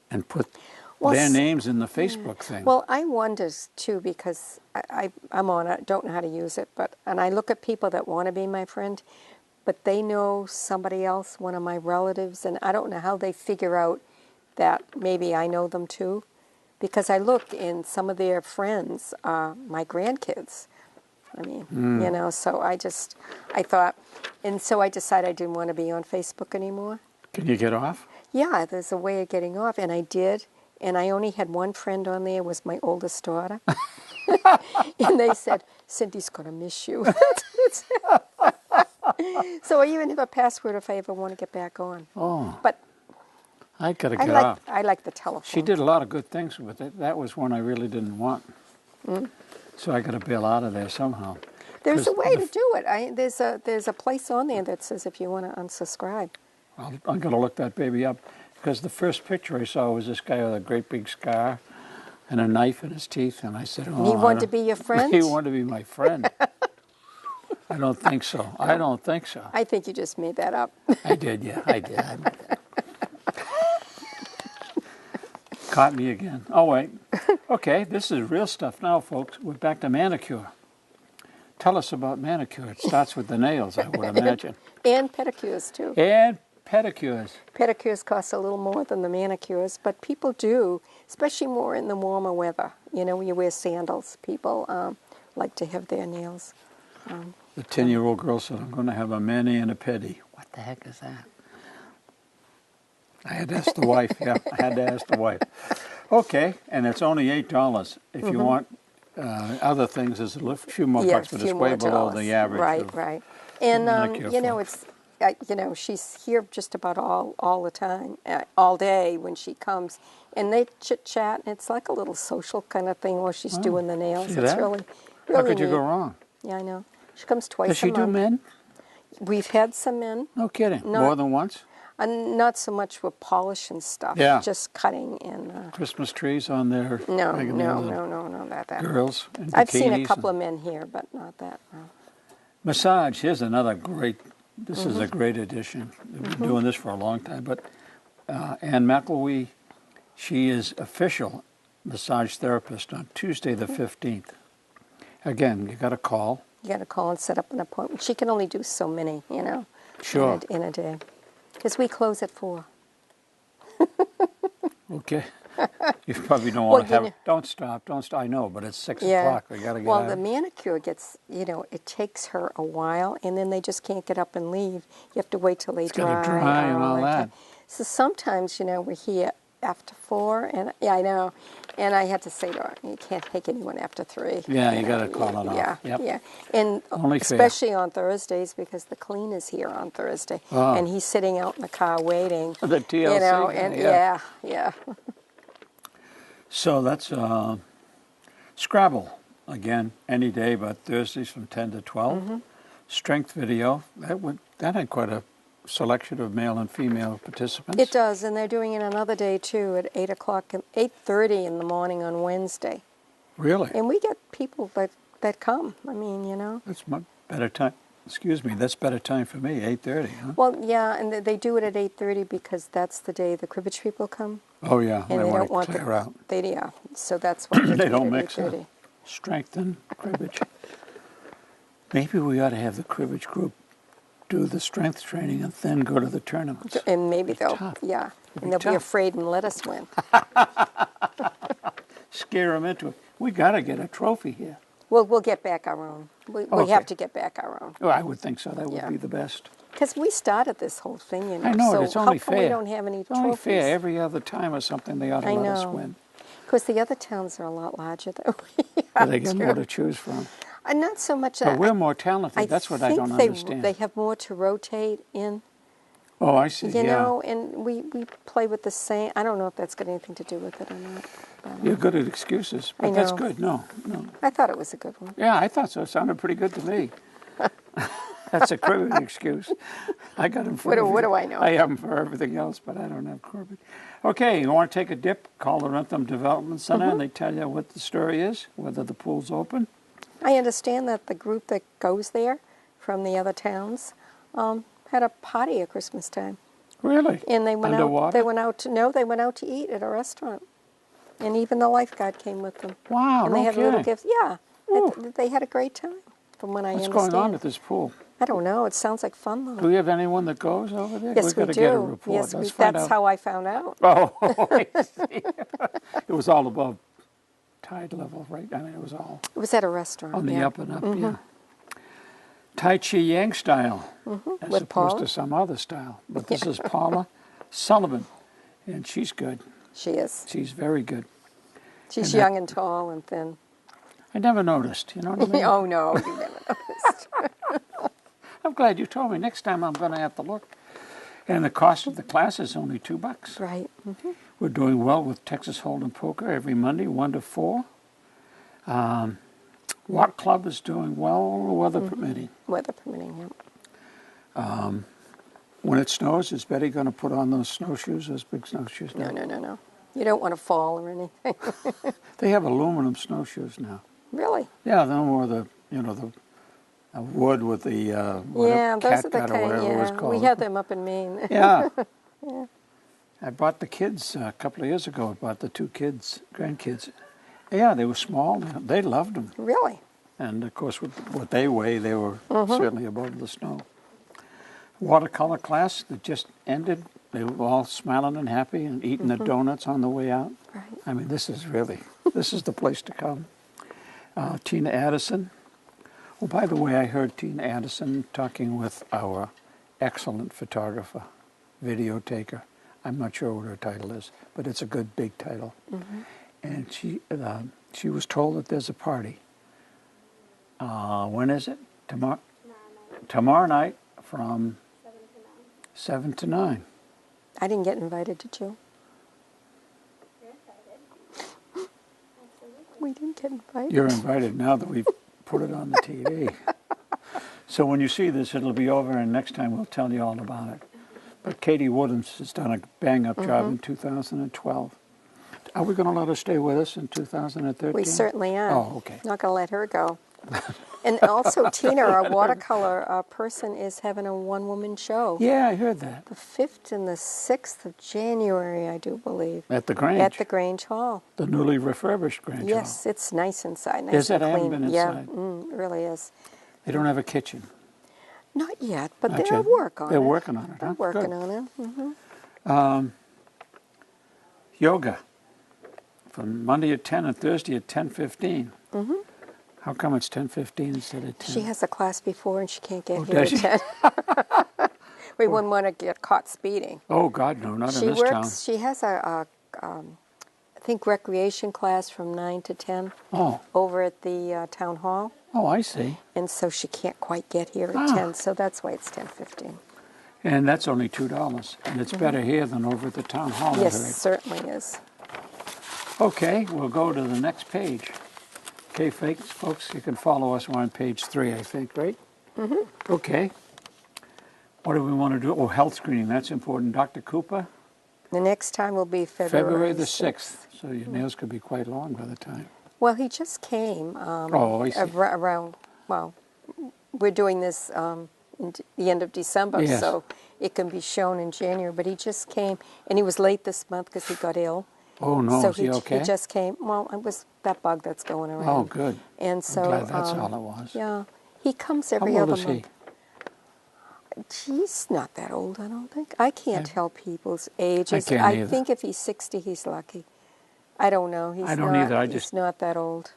Speaker 1: and put
Speaker 2: Well,
Speaker 1: their
Speaker 2: s-
Speaker 1: names in the Facebook thing.
Speaker 2: Well, I wonder too, because I'm on it, don't know how to use it, and I look at people that want to be my friend, but they know somebody else, one of my relatives, and I don't know how they figure out that maybe I know them too, because I look and some of their friends are my grandkids. I mean, you know, so I thought, and so I decided I didn't want to be on Facebook anymore.
Speaker 1: Can you get off?
Speaker 2: Yeah, there's a way of getting off, and I did. And I only had one friend on there, was my oldest daughter. And they said, Cindy's going to miss you. So I even have a password if I ever want to get back on.
Speaker 1: Oh,
Speaker 2: But
Speaker 1: I got to get off.
Speaker 2: I like the telephone.
Speaker 1: She did a lot of good things with it. That was one I really didn't want. So I got to bail out of there somehow.
Speaker 2: There's a
Speaker 1: 'Cause
Speaker 2: way to do it. There's a place on there that says if you want to unsubscribe.
Speaker 1: I'm going to look that baby up, because the first picture I saw was this guy with a great big scar and a knife in his teeth, and I said, "Oh,
Speaker 2: He
Speaker 1: I
Speaker 2: wanted to
Speaker 1: don't-
Speaker 2: be your friend?
Speaker 1: He wanted to be my friend." I don't think so. I don't think so.
Speaker 2: I think you just made that up.
Speaker 1: I did, yeah, I did. Caught me again. Oh, wait. Okay, this is real stuff now, folks. We're back to manicure. Tell us about manicure. It starts with the nails, I would imagine.
Speaker 2: And pedicures, too.
Speaker 1: And pedicures.
Speaker 2: Pedicures cost a little more than the manicures, but people do, especially more in the warmer weather. You know, when you wear sandals, people like to have their nails.
Speaker 1: The 10-year-old girl said, "I'm going to have a mani and a pedi." What the heck is that? I had to ask the wife. Yeah, I had to ask the wife. Okay, and it's only $8. If you want other things, there's a few more bucks, but
Speaker 2: few
Speaker 1: it's way
Speaker 2: more
Speaker 1: below
Speaker 2: dollars.
Speaker 1: the average.
Speaker 2: Right,
Speaker 1: of
Speaker 2: right. And,
Speaker 1: manicure
Speaker 2: you know,
Speaker 1: folks.
Speaker 2: she's here just about all the time, all day when she comes. And they chit-chat, and it's like a little social kind of thing while she's doing the nails.
Speaker 1: see
Speaker 2: It's
Speaker 1: that?
Speaker 2: really
Speaker 1: How could you
Speaker 2: neat.
Speaker 1: go wrong?
Speaker 2: Yeah, I know. She comes twice
Speaker 1: Does she
Speaker 2: a month.
Speaker 1: do men?
Speaker 2: We've had some men.
Speaker 1: No kidding.
Speaker 2: Not-
Speaker 1: More than once?
Speaker 2: Not so much with polish and stuff.
Speaker 1: Yeah.
Speaker 2: Just cutting and
Speaker 1: Christmas trees on their
Speaker 2: no,
Speaker 1: fingernails,
Speaker 2: not that.
Speaker 1: girls in
Speaker 2: I've seen a
Speaker 1: bikinis
Speaker 2: couple
Speaker 1: and-
Speaker 2: of men here, but not that. No.
Speaker 1: Massage. Here's another great. This is
Speaker 2: Mm-hmm.
Speaker 1: a great addition. We've been doing this for a long time. But Ann McElwee, she is official massage therapist on Tuesday the 15th. Again, you got to call.
Speaker 2: You got to call and set up an appointment. She can only do so many, you know,
Speaker 1: Sure.
Speaker 2: in a day, because we close at 4.
Speaker 1: Okay. You probably don't
Speaker 2: Well,
Speaker 1: want to
Speaker 2: you
Speaker 1: have.
Speaker 2: know-
Speaker 1: Don't stop. Don't stop. I know, but it's 6
Speaker 2: Yeah.
Speaker 1: o'clock. We got to get
Speaker 2: Well,
Speaker 1: out.
Speaker 2: the manicure gets, you know, it takes her a while, and then they just can't get up and leave. You have to wait till they dry.
Speaker 1: gotta dry and all that.
Speaker 2: So sometimes, you know, we're here after 4, and yeah, I know. And I had to say to her, you can't take anyone after 3.
Speaker 1: Yeah, you
Speaker 2: know,
Speaker 1: gotta call it off.
Speaker 2: Yeah,
Speaker 1: Yep.
Speaker 2: yeah. And
Speaker 1: Only fair.
Speaker 2: especially on Thursdays, because the cleaner's here on Thursday,
Speaker 1: Oh.
Speaker 2: and he's sitting out in the car waiting.
Speaker 1: The TLC
Speaker 2: You know,
Speaker 1: guy,
Speaker 2: and
Speaker 1: yeah.
Speaker 2: yeah.
Speaker 1: So that's Scrabble again any day, but Thursdays from 10 to 12.
Speaker 2: Mm-hmm.
Speaker 1: Strength video that had quite a selection of male and female participants?
Speaker 2: It does, and they're doing it another day too at 8 o'clock, 8:30 in the morning on Wednesday.
Speaker 1: Really?
Speaker 2: And we get people that come. I mean,
Speaker 1: That's much better time. Excuse me, that's better time for me, 8:30, huh?
Speaker 2: Well, yeah, and they do it at 8:30 because that's the day the cribbage people come.
Speaker 1: Oh, yeah,
Speaker 2: And
Speaker 1: they
Speaker 2: they
Speaker 1: want
Speaker 2: don't
Speaker 1: to
Speaker 2: want
Speaker 1: clear out.
Speaker 2: Yeah, so that's why
Speaker 1: They
Speaker 2: do
Speaker 1: don't
Speaker 2: it at
Speaker 1: mix
Speaker 2: 8:30.
Speaker 1: strength and cribbage. Maybe we ought to have the cribbage group do the strength training and then go to the tournaments.
Speaker 2: And maybe they'll,
Speaker 1: tough.
Speaker 2: yeah,
Speaker 1: It'd
Speaker 2: and
Speaker 1: be
Speaker 2: they'll be
Speaker 1: tough.
Speaker 2: afraid and let us win.
Speaker 1: Scare them into it. We got to get a trophy here.
Speaker 2: We'll get back our own. We
Speaker 1: Okay.
Speaker 2: have to get back our own.
Speaker 1: Oh, I would think so. That would
Speaker 2: Yeah.
Speaker 1: be the best.
Speaker 2: Because we started this whole thing,
Speaker 1: I know,
Speaker 2: so
Speaker 1: it's only
Speaker 2: how come
Speaker 1: fair.
Speaker 2: we don't have any
Speaker 1: It's only
Speaker 2: trophies?
Speaker 1: fair. Every other time or something, they ought to
Speaker 2: I
Speaker 1: let us
Speaker 2: know.
Speaker 1: win.
Speaker 2: Of course, the other towns are a lot larger than we
Speaker 1: But
Speaker 2: are.
Speaker 1: they get more to choose from.
Speaker 2: Not so much
Speaker 1: But
Speaker 2: that.
Speaker 1: we're more talented. That's what I
Speaker 2: think
Speaker 1: don't
Speaker 2: they,
Speaker 1: understand.
Speaker 2: They have more to rotate in,
Speaker 1: Oh, I see.
Speaker 2: you
Speaker 1: Yeah.
Speaker 2: know, and we play with the same. I don't know if that's got anything to do with it or not. But,
Speaker 1: You're good at excuses.
Speaker 2: I
Speaker 1: But that's
Speaker 2: know.
Speaker 1: good. No.
Speaker 2: I thought it was a good one.
Speaker 1: Yeah, I thought so. It sounded pretty good to me. That's a cribbage excuse. I got him for
Speaker 2: What do
Speaker 1: everything.
Speaker 2: I know?
Speaker 1: I have him for everything else, but I don't have cribbage. Okay, you want to take a dip? Call the Rentham Development Center, and they tell you what the story is, whether the pool's open.
Speaker 2: I understand that the group that goes there from the other towns had a party at Christmas time,
Speaker 1: Really?
Speaker 2: and they went
Speaker 1: Underwater?
Speaker 2: out. They went out to they went out to eat at a restaurant, and even the lifeguard came with them.
Speaker 1: Wow,
Speaker 2: And they
Speaker 1: no
Speaker 2: had little
Speaker 1: kidding.
Speaker 2: gifts. Yeah,
Speaker 1: Ooh.
Speaker 2: they had a great time, from what I
Speaker 1: What's
Speaker 2: understand.
Speaker 1: going on at this pool?
Speaker 2: I don't know. It sounds like fun
Speaker 1: Do
Speaker 2: though.
Speaker 1: we have anyone that goes over there?
Speaker 2: Yes,
Speaker 1: We've
Speaker 2: we
Speaker 1: got to
Speaker 2: do.
Speaker 1: get a report.
Speaker 2: Yes,
Speaker 1: Let's find
Speaker 2: that's
Speaker 1: out.
Speaker 2: how I found out.
Speaker 1: Oh, I see. It was all above tide level, right? I mean, it was all
Speaker 2: It was at a restaurant.
Speaker 1: on the
Speaker 2: yeah.
Speaker 1: up and up, yeah. Tai Chi Yang style, as
Speaker 2: With
Speaker 1: opposed
Speaker 2: Paula?
Speaker 1: to some other style. But this is Paula Sullivan, and she's good.
Speaker 2: She is.
Speaker 1: She's very good.
Speaker 2: She's
Speaker 1: And
Speaker 2: young and tall and thin.
Speaker 1: I never noticed, you know what I mean?
Speaker 2: Oh no, you never noticed.
Speaker 1: I'm glad you told me. Next time I'm going to have to look. And the cost of the class is only $2.
Speaker 2: Right.
Speaker 1: We're doing well with Texas Hold'em Poker every Monday, 1 to 4. Watt Club is doing well, weather permitting.
Speaker 2: Weather permitting. Yeah.
Speaker 1: When it snows, is Betty going to put on those snowshoes, those big snowshoes?
Speaker 2: No. You don't want to fall or anything.
Speaker 1: They have aluminum snowshoes now.
Speaker 2: Really?
Speaker 1: Yeah, no more the wood with the
Speaker 2: Yeah, those are the
Speaker 1: catgut or
Speaker 2: kind.
Speaker 1: whatever it was
Speaker 2: Yeah,
Speaker 1: called.
Speaker 2: we have them up in Maine.
Speaker 1: Yeah. I bought the kids a couple of years ago. I bought the 2 kids, grandkids. Yeah, they were small. They loved them.
Speaker 2: Really?
Speaker 1: And of course, with what they weigh, they were certainly above the snow. Watercolor class that just ended. They were all smiling and happy and eating the donuts on the way out.
Speaker 2: Right.
Speaker 1: I mean, this is the place to come. Tina Addison. Oh, by the way, I heard Tina Addison talking with our excellent photographer, video taker. I'm not sure what her title is, but it's a good big title. And she was told that there's a party. When is it? Tomorrow night from 7 to 9.
Speaker 2: I didn't get invited, did you? We didn't get invited.
Speaker 1: You're invited now that we've put it on the TV. So when you see this, it'll be over, and next time we'll tell you all about it. But Katie Woodhams has done a bang-up job in 2012. Are we going to let her stay with us in 2013?
Speaker 2: We certainly are.
Speaker 1: Oh, okay.
Speaker 2: Not going to let her go. And also, Tina, our watercolor person, is having a one-woman show.
Speaker 1: Yeah, I heard that.
Speaker 2: The 5th and the 6th of January, I do believe.
Speaker 1: At the Grange.
Speaker 2: At the Grange Hall.
Speaker 1: The newly refurbished Grange
Speaker 2: Yes,
Speaker 1: Hall.
Speaker 2: it's nice inside, nice
Speaker 1: Is it?
Speaker 2: and
Speaker 1: I haven't
Speaker 2: clean.
Speaker 1: been inside.
Speaker 2: Yeah, it really is.
Speaker 1: They don't have a kitchen.
Speaker 2: Not yet, but
Speaker 1: Not
Speaker 2: they'll
Speaker 1: yet.
Speaker 2: work on it.
Speaker 1: They're working on it, huh?
Speaker 2: They're working
Speaker 1: Good.
Speaker 2: on it.
Speaker 1: Yoga. From Monday at 10 and Thursday at 10:15. How come it's 10:15 instead of 10?
Speaker 2: She has a class before and she can't get
Speaker 1: Oh,
Speaker 2: here at
Speaker 1: does she?
Speaker 2: 10. We wouldn't want to get caught speeding.
Speaker 1: Oh, God, no, not
Speaker 2: She
Speaker 1: in this
Speaker 2: works,
Speaker 1: town.
Speaker 2: she has I think, recreation class from 9 to 10
Speaker 1: Oh,
Speaker 2: over at the town hall.
Speaker 1: I see.
Speaker 2: And so she can't quite get here at 10, so that's why it's 10:15.
Speaker 1: And that's only $2. And it's better here than over at the town hall. I
Speaker 2: Yes,
Speaker 1: heard.
Speaker 2: it certainly is.
Speaker 1: Okay, we'll go to the next page. Okay, folks, you can follow us. We're on page 3, I think, right? Okay. What do we want to do? Oh, health screening, that's important. Dr. Cooper,
Speaker 2: The next time will be
Speaker 1: February the 6th. So your nails could be quite long by the time.
Speaker 2: Well, he just came
Speaker 1: Oh, I see.
Speaker 2: around, well, we're doing this in the end of December,
Speaker 1: Yes.
Speaker 2: so it can be shown in January. But he just came, and he was late this month because he got ill.
Speaker 1: Oh, no,
Speaker 2: So
Speaker 1: is he okay?
Speaker 2: he just came. Well, it was that bug that's going around.
Speaker 1: Oh, good.
Speaker 2: And so,
Speaker 1: I'm glad that's all it was.
Speaker 2: yeah, he comes
Speaker 1: How
Speaker 2: every
Speaker 1: old
Speaker 2: other
Speaker 1: is
Speaker 2: month. He's not that old, I don't think. I can't tell people's ages.
Speaker 1: can't either.
Speaker 2: think if he's 60, he's lucky. I don't know. He's
Speaker 1: I don't
Speaker 2: not,
Speaker 1: either. I
Speaker 2: he's
Speaker 1: just-
Speaker 2: not that old.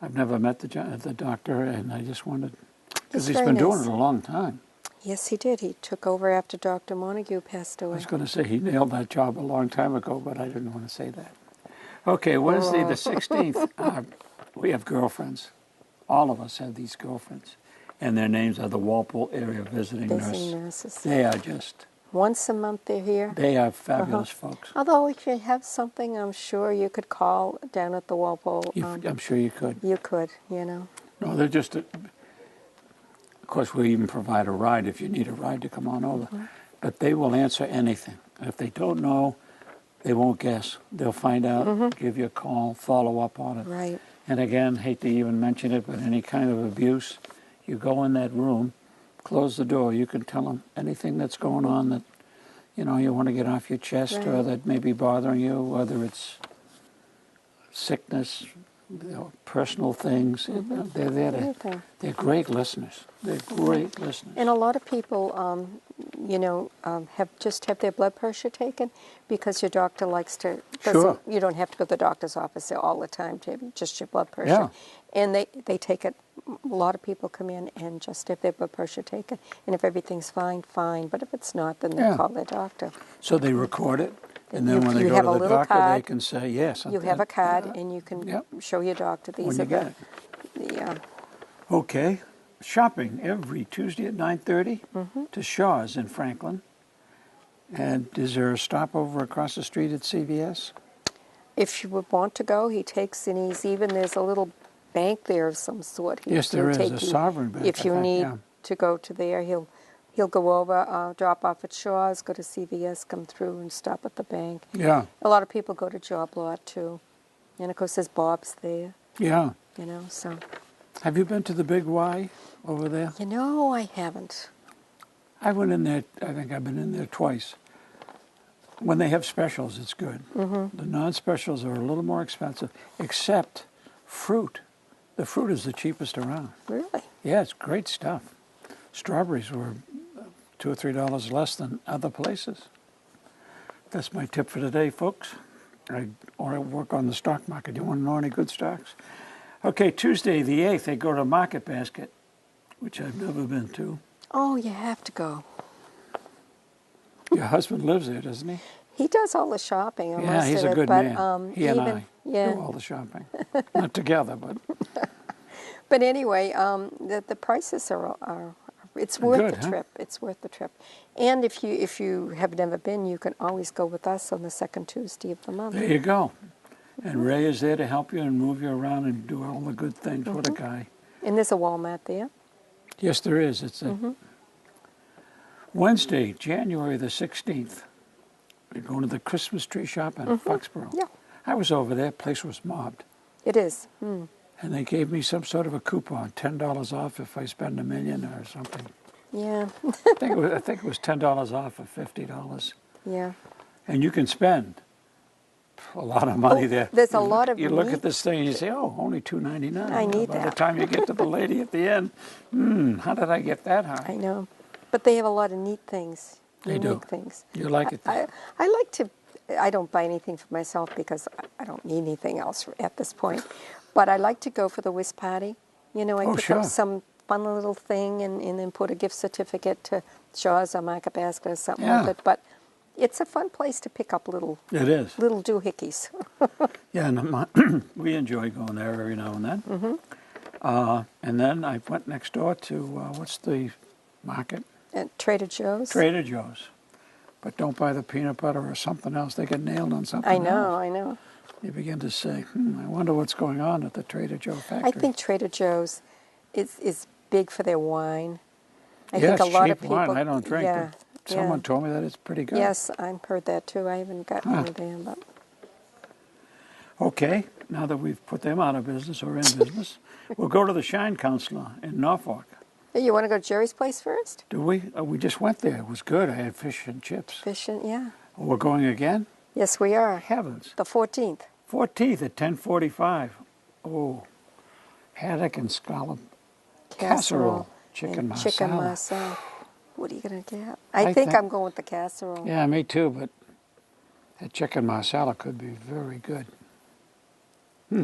Speaker 1: I've never met the doctor, and I just wanted, because he's
Speaker 2: very
Speaker 1: been doing
Speaker 2: nice.
Speaker 1: it a long time.
Speaker 2: Yes, he did. He took over after Dr. Montague passed
Speaker 1: I
Speaker 2: away.
Speaker 1: was going to say he nailed that job a long time ago, but I didn't want to say that. Okay, Wednesday the 16th, we have girlfriends. All of us have these girlfriends, and their names are the Walpole Area Visiting
Speaker 2: Visiting
Speaker 1: Nurse.
Speaker 2: nurses.
Speaker 1: They are just,
Speaker 2: Once a month they're here.
Speaker 1: they are fabulous folks.
Speaker 2: Although if you have something, I'm sure you could call down at the Walpole.
Speaker 1: I'm sure you could.
Speaker 2: You could, you know.
Speaker 1: No, they're just, of course, we even provide a ride if you need a ride to come on over. But they will answer anything. If they don't know, they won't guess. They'll find out, give you a call, follow up on it.
Speaker 2: Right.
Speaker 1: And again, hate to even mention it, but any kind of abuse, you go in that room, close the door, you can tell them anything that's going on that, you know, you want to get off your chest or
Speaker 2: Right.
Speaker 1: that may be bothering you, whether it's sickness, you know, personal things. They're there to,
Speaker 2: Anything.
Speaker 1: they're great listeners. They're great listeners.
Speaker 2: And a lot of people, have their blood pressure taken because your doctor likes to.
Speaker 1: Sure.
Speaker 2: You don't have to go to the doctor's office all the time to have just your blood pressure.
Speaker 1: Yeah.
Speaker 2: And they take it. A lot of people come in and just have their blood pressure taken, and if everything's fine, fine. But if it's not, then they
Speaker 1: Yeah.
Speaker 2: call their doctor.
Speaker 1: So they record it, and then when they
Speaker 2: You
Speaker 1: go
Speaker 2: have
Speaker 1: to
Speaker 2: a
Speaker 1: the
Speaker 2: little
Speaker 1: doctor, they
Speaker 2: card.
Speaker 1: can say, yes.
Speaker 2: You have a card, and you can
Speaker 1: Yep.
Speaker 2: show your doctor these
Speaker 1: When
Speaker 2: are
Speaker 1: you get
Speaker 2: the
Speaker 1: Okay. Shopping every Tuesday at 9:30 to Shaw's in Franklin. And is there a stopover across the street at CVS?
Speaker 2: If you would want to go, he takes, and there's a little bank there of some sort.
Speaker 1: Yes, there
Speaker 2: he'll
Speaker 1: is,
Speaker 2: take
Speaker 1: a
Speaker 2: you-
Speaker 1: sovereign bank,
Speaker 2: If
Speaker 1: I
Speaker 2: you
Speaker 1: think,
Speaker 2: need
Speaker 1: yeah.
Speaker 2: to go to there, he'll go over, drop off at Shaw's, go to CVS, come through, and stop at the bank.
Speaker 1: Yeah,
Speaker 2: A lot of people go to Job Lot too, and of course there's Bob's there,
Speaker 1: yeah.
Speaker 2: you know. So
Speaker 1: Have you been to the Big Y over there?
Speaker 2: I haven't.
Speaker 1: I went in there, I think I've been in there twice. When they have specials, it's good. The non-specials are a little more expensive, except fruit. The fruit is the cheapest around.
Speaker 2: Really?
Speaker 1: Yeah, it's great stuff. Strawberries were $2 or $3 less than other places. That's my tip for today, folks. I work on the stock market. You want to know any good stocks? Okay, Tuesday the 8th, they go to Market Basket, which I've never been to.
Speaker 2: Oh, you have to go.
Speaker 1: Your husband lives there, doesn't he?
Speaker 2: He does all the shopping.
Speaker 1: Yeah,
Speaker 2: most
Speaker 1: he's
Speaker 2: of
Speaker 1: a
Speaker 2: it,
Speaker 1: good
Speaker 2: but,
Speaker 1: man. He and I
Speaker 2: yeah.
Speaker 1: do all the shopping. Not together, but
Speaker 2: But anyway, the prices are it's worth
Speaker 1: Good,
Speaker 2: the
Speaker 1: huh?
Speaker 2: trip. It's worth the trip. And if you have never been, you can always go with us on the second Tuesday of the month.
Speaker 1: there you go. And Ray is there to help you and move you around and do all the good things. What a guy.
Speaker 2: And there's a Walmart there.
Speaker 1: Yes, there is. It's a Wednesday, January the 16th. We're going to the Christmas tree shop in Foxborough.
Speaker 2: Yeah.
Speaker 1: I was over there. Place was mobbed.
Speaker 2: It is.
Speaker 1: And they gave me some sort of a coupon, $10 off if I spend $1 million or something.
Speaker 2: Yeah.
Speaker 1: I think it was $10 off of $50.
Speaker 2: Yeah.
Speaker 1: And you can spend a lot of money there.
Speaker 2: There's a lot of
Speaker 1: You look
Speaker 2: neat-
Speaker 1: at this thing and you say, oh, only $2.99.
Speaker 2: I need
Speaker 1: By the
Speaker 2: that.
Speaker 1: time you get to the lady at the end, how did I get that high?
Speaker 2: I know. But they have a lot of neat things.
Speaker 1: They do.
Speaker 2: Unique things.
Speaker 1: You like it there?
Speaker 2: I like to. I don't buy anything for myself because I don't need anything else at this point. But I like to go for the whist party. I
Speaker 1: Oh,
Speaker 2: pick
Speaker 1: sure.
Speaker 2: up some fun little thing and then put a gift certificate to Shaw's or Market Basket or something
Speaker 1: Yeah.
Speaker 2: like that. But it's a fun place to pick up little
Speaker 1: It is.
Speaker 2: doohickeys.
Speaker 1: Yeah, and we enjoy going there every now and then. And then I went next door to, what's the market?
Speaker 2: At Trader Joe's.
Speaker 1: Trader Joe's. But don't buy the peanut butter or something else. They get nailed on something
Speaker 2: I
Speaker 1: else.
Speaker 2: know.
Speaker 1: You begin to say, I wonder what's going on at the Trader Joe factory.
Speaker 2: I think Trader Joe's is big for their wine. I
Speaker 1: Yeah,
Speaker 2: think a
Speaker 1: it's
Speaker 2: lot of
Speaker 1: cheap
Speaker 2: people.
Speaker 1: wine. I don't drink
Speaker 2: Yeah,
Speaker 1: it. Someone
Speaker 2: yeah.
Speaker 1: told me that it's pretty good.
Speaker 2: Yes, I've heard that too. I haven't gotten any there, but
Speaker 1: Okay, now that we've put them out of business or in business, we'll go to the Shine Counselor in Norfolk.
Speaker 2: hey, you want to go to Jerry's place first?
Speaker 1: Do we? We just went there. It was good. I had fish and chips.
Speaker 2: Fish and yeah.
Speaker 1: We're going again?
Speaker 2: Yes, we are.
Speaker 1: Heavens.
Speaker 2: The 14th.
Speaker 1: 14th at 10:45. Oh, haddock and scallop casserole. Chicken
Speaker 2: and
Speaker 1: masala.
Speaker 2: Chicken masala. What are you going to get?
Speaker 1: I
Speaker 2: I think
Speaker 1: think-
Speaker 2: I'm going with the casserole.
Speaker 1: Yeah, me too, but that chicken masala could be very good.
Speaker 2: Yeah.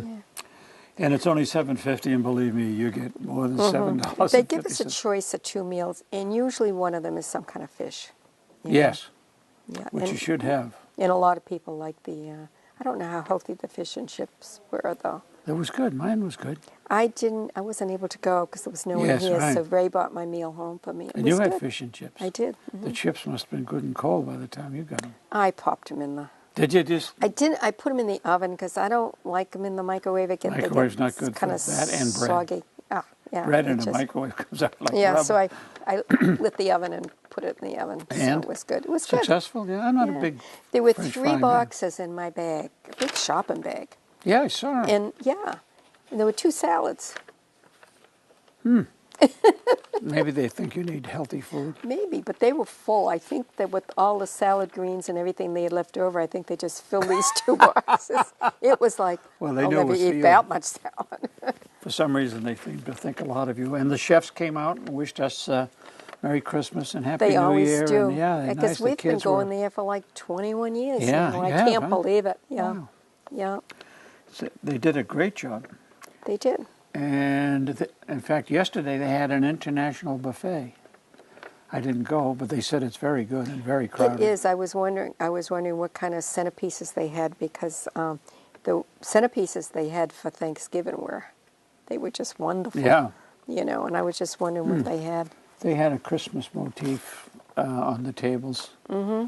Speaker 1: And it's only $7.50, and believe me, you get more than $7.50.
Speaker 2: They give us a choice of 2 meals, and usually one of them is some kind of fish. you know.
Speaker 1: Yes,
Speaker 2: Yeah.
Speaker 1: which
Speaker 2: and,
Speaker 1: you should have.
Speaker 2: and a lot of people like the, I don't know how healthy the fish and chips were, though.
Speaker 1: It was good. Mine was good.
Speaker 2: I wasn't able to go because there was no one
Speaker 1: Yes,
Speaker 2: here,
Speaker 1: right.
Speaker 2: so Ray bought my meal home for me. It
Speaker 1: And
Speaker 2: was
Speaker 1: you had
Speaker 2: good.
Speaker 1: fish and chips.
Speaker 2: I did.
Speaker 1: The chips must have been good and cold by the time you got them.
Speaker 2: I popped them in the.
Speaker 1: Did you just?
Speaker 2: I didn't. I put them in the oven because I don't like them in the microwave.
Speaker 1: Microwave's not good for
Speaker 2: kind of
Speaker 1: that and bread.
Speaker 2: soggy. Ah, yeah.
Speaker 1: Bread
Speaker 2: it
Speaker 1: in a
Speaker 2: just-
Speaker 1: microwave comes out like
Speaker 2: Yeah,
Speaker 1: rubber.
Speaker 2: so I lit the oven and put it in the oven. So
Speaker 1: And?
Speaker 2: it was good. It was good.
Speaker 1: Successful? Yeah, I'm not
Speaker 2: Yeah.
Speaker 1: a big
Speaker 2: There were
Speaker 1: French
Speaker 2: 3
Speaker 1: fry man.
Speaker 2: boxes in my bag, a big shopping bag,
Speaker 1: Yeah, I saw it.
Speaker 2: and yeah, and there were 2 salads.
Speaker 1: Maybe they think you need healthy food.
Speaker 2: Maybe, but they were full. I think that with all the salad greens and everything they had left over, I think they just filled these 2 boxes. It was like,
Speaker 1: Well, they
Speaker 2: I'll
Speaker 1: knew it
Speaker 2: never
Speaker 1: was for
Speaker 2: eat
Speaker 1: you.
Speaker 2: that much salad.
Speaker 1: For some reason, they seem to think a lot of you. And the chefs came out and wished us Merry Christmas and Happy
Speaker 2: They
Speaker 1: New
Speaker 2: always
Speaker 1: Year.
Speaker 2: do.
Speaker 1: And yeah, they're
Speaker 2: Because
Speaker 1: nice. The
Speaker 2: we've been
Speaker 1: kids
Speaker 2: going
Speaker 1: were,
Speaker 2: there for like 21 years.
Speaker 1: Yeah,
Speaker 2: I
Speaker 1: you have,
Speaker 2: can't
Speaker 1: huh?
Speaker 2: believe it. Yeah,
Speaker 1: Wow.
Speaker 2: yeah,
Speaker 1: They did a great job.
Speaker 2: they did.
Speaker 1: And in fact, yesterday they had an international buffet. I didn't go, but they said it's very good and very crowded.
Speaker 2: It is. I was wondering what kind of centerpieces they had because the centerpieces they had for Thanksgiving they were just wonderful.
Speaker 1: Yeah.
Speaker 2: You know, and I was just wondering what they had.
Speaker 1: They had a Christmas motif on the tables. Mm-hmm.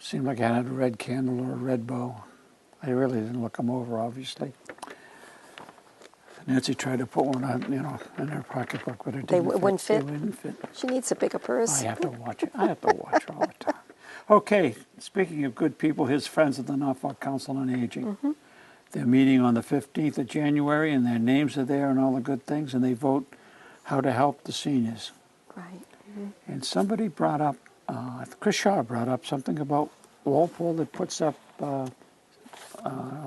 Speaker 1: Seemed like it had a red candle or a red bow. I really didn't look them over, obviously. Nancy tried to put one on, in her pocketbook, but it
Speaker 2: They
Speaker 1: didn't fit.
Speaker 2: wouldn't fit?
Speaker 1: They wouldn't fit.
Speaker 2: She needs a bigger purse.
Speaker 1: I have to watch it. I have to watch all the time. Okay, speaking of good people, his friends at the Norfolk Council on Aging.
Speaker 2: Mm-hmm.
Speaker 1: They're meeting on the 15th of January, and their names are there and all the good things, and they vote how to help the seniors.
Speaker 2: Right.
Speaker 1: And somebody brought up, Chris Shaw brought up something about Walpole that puts up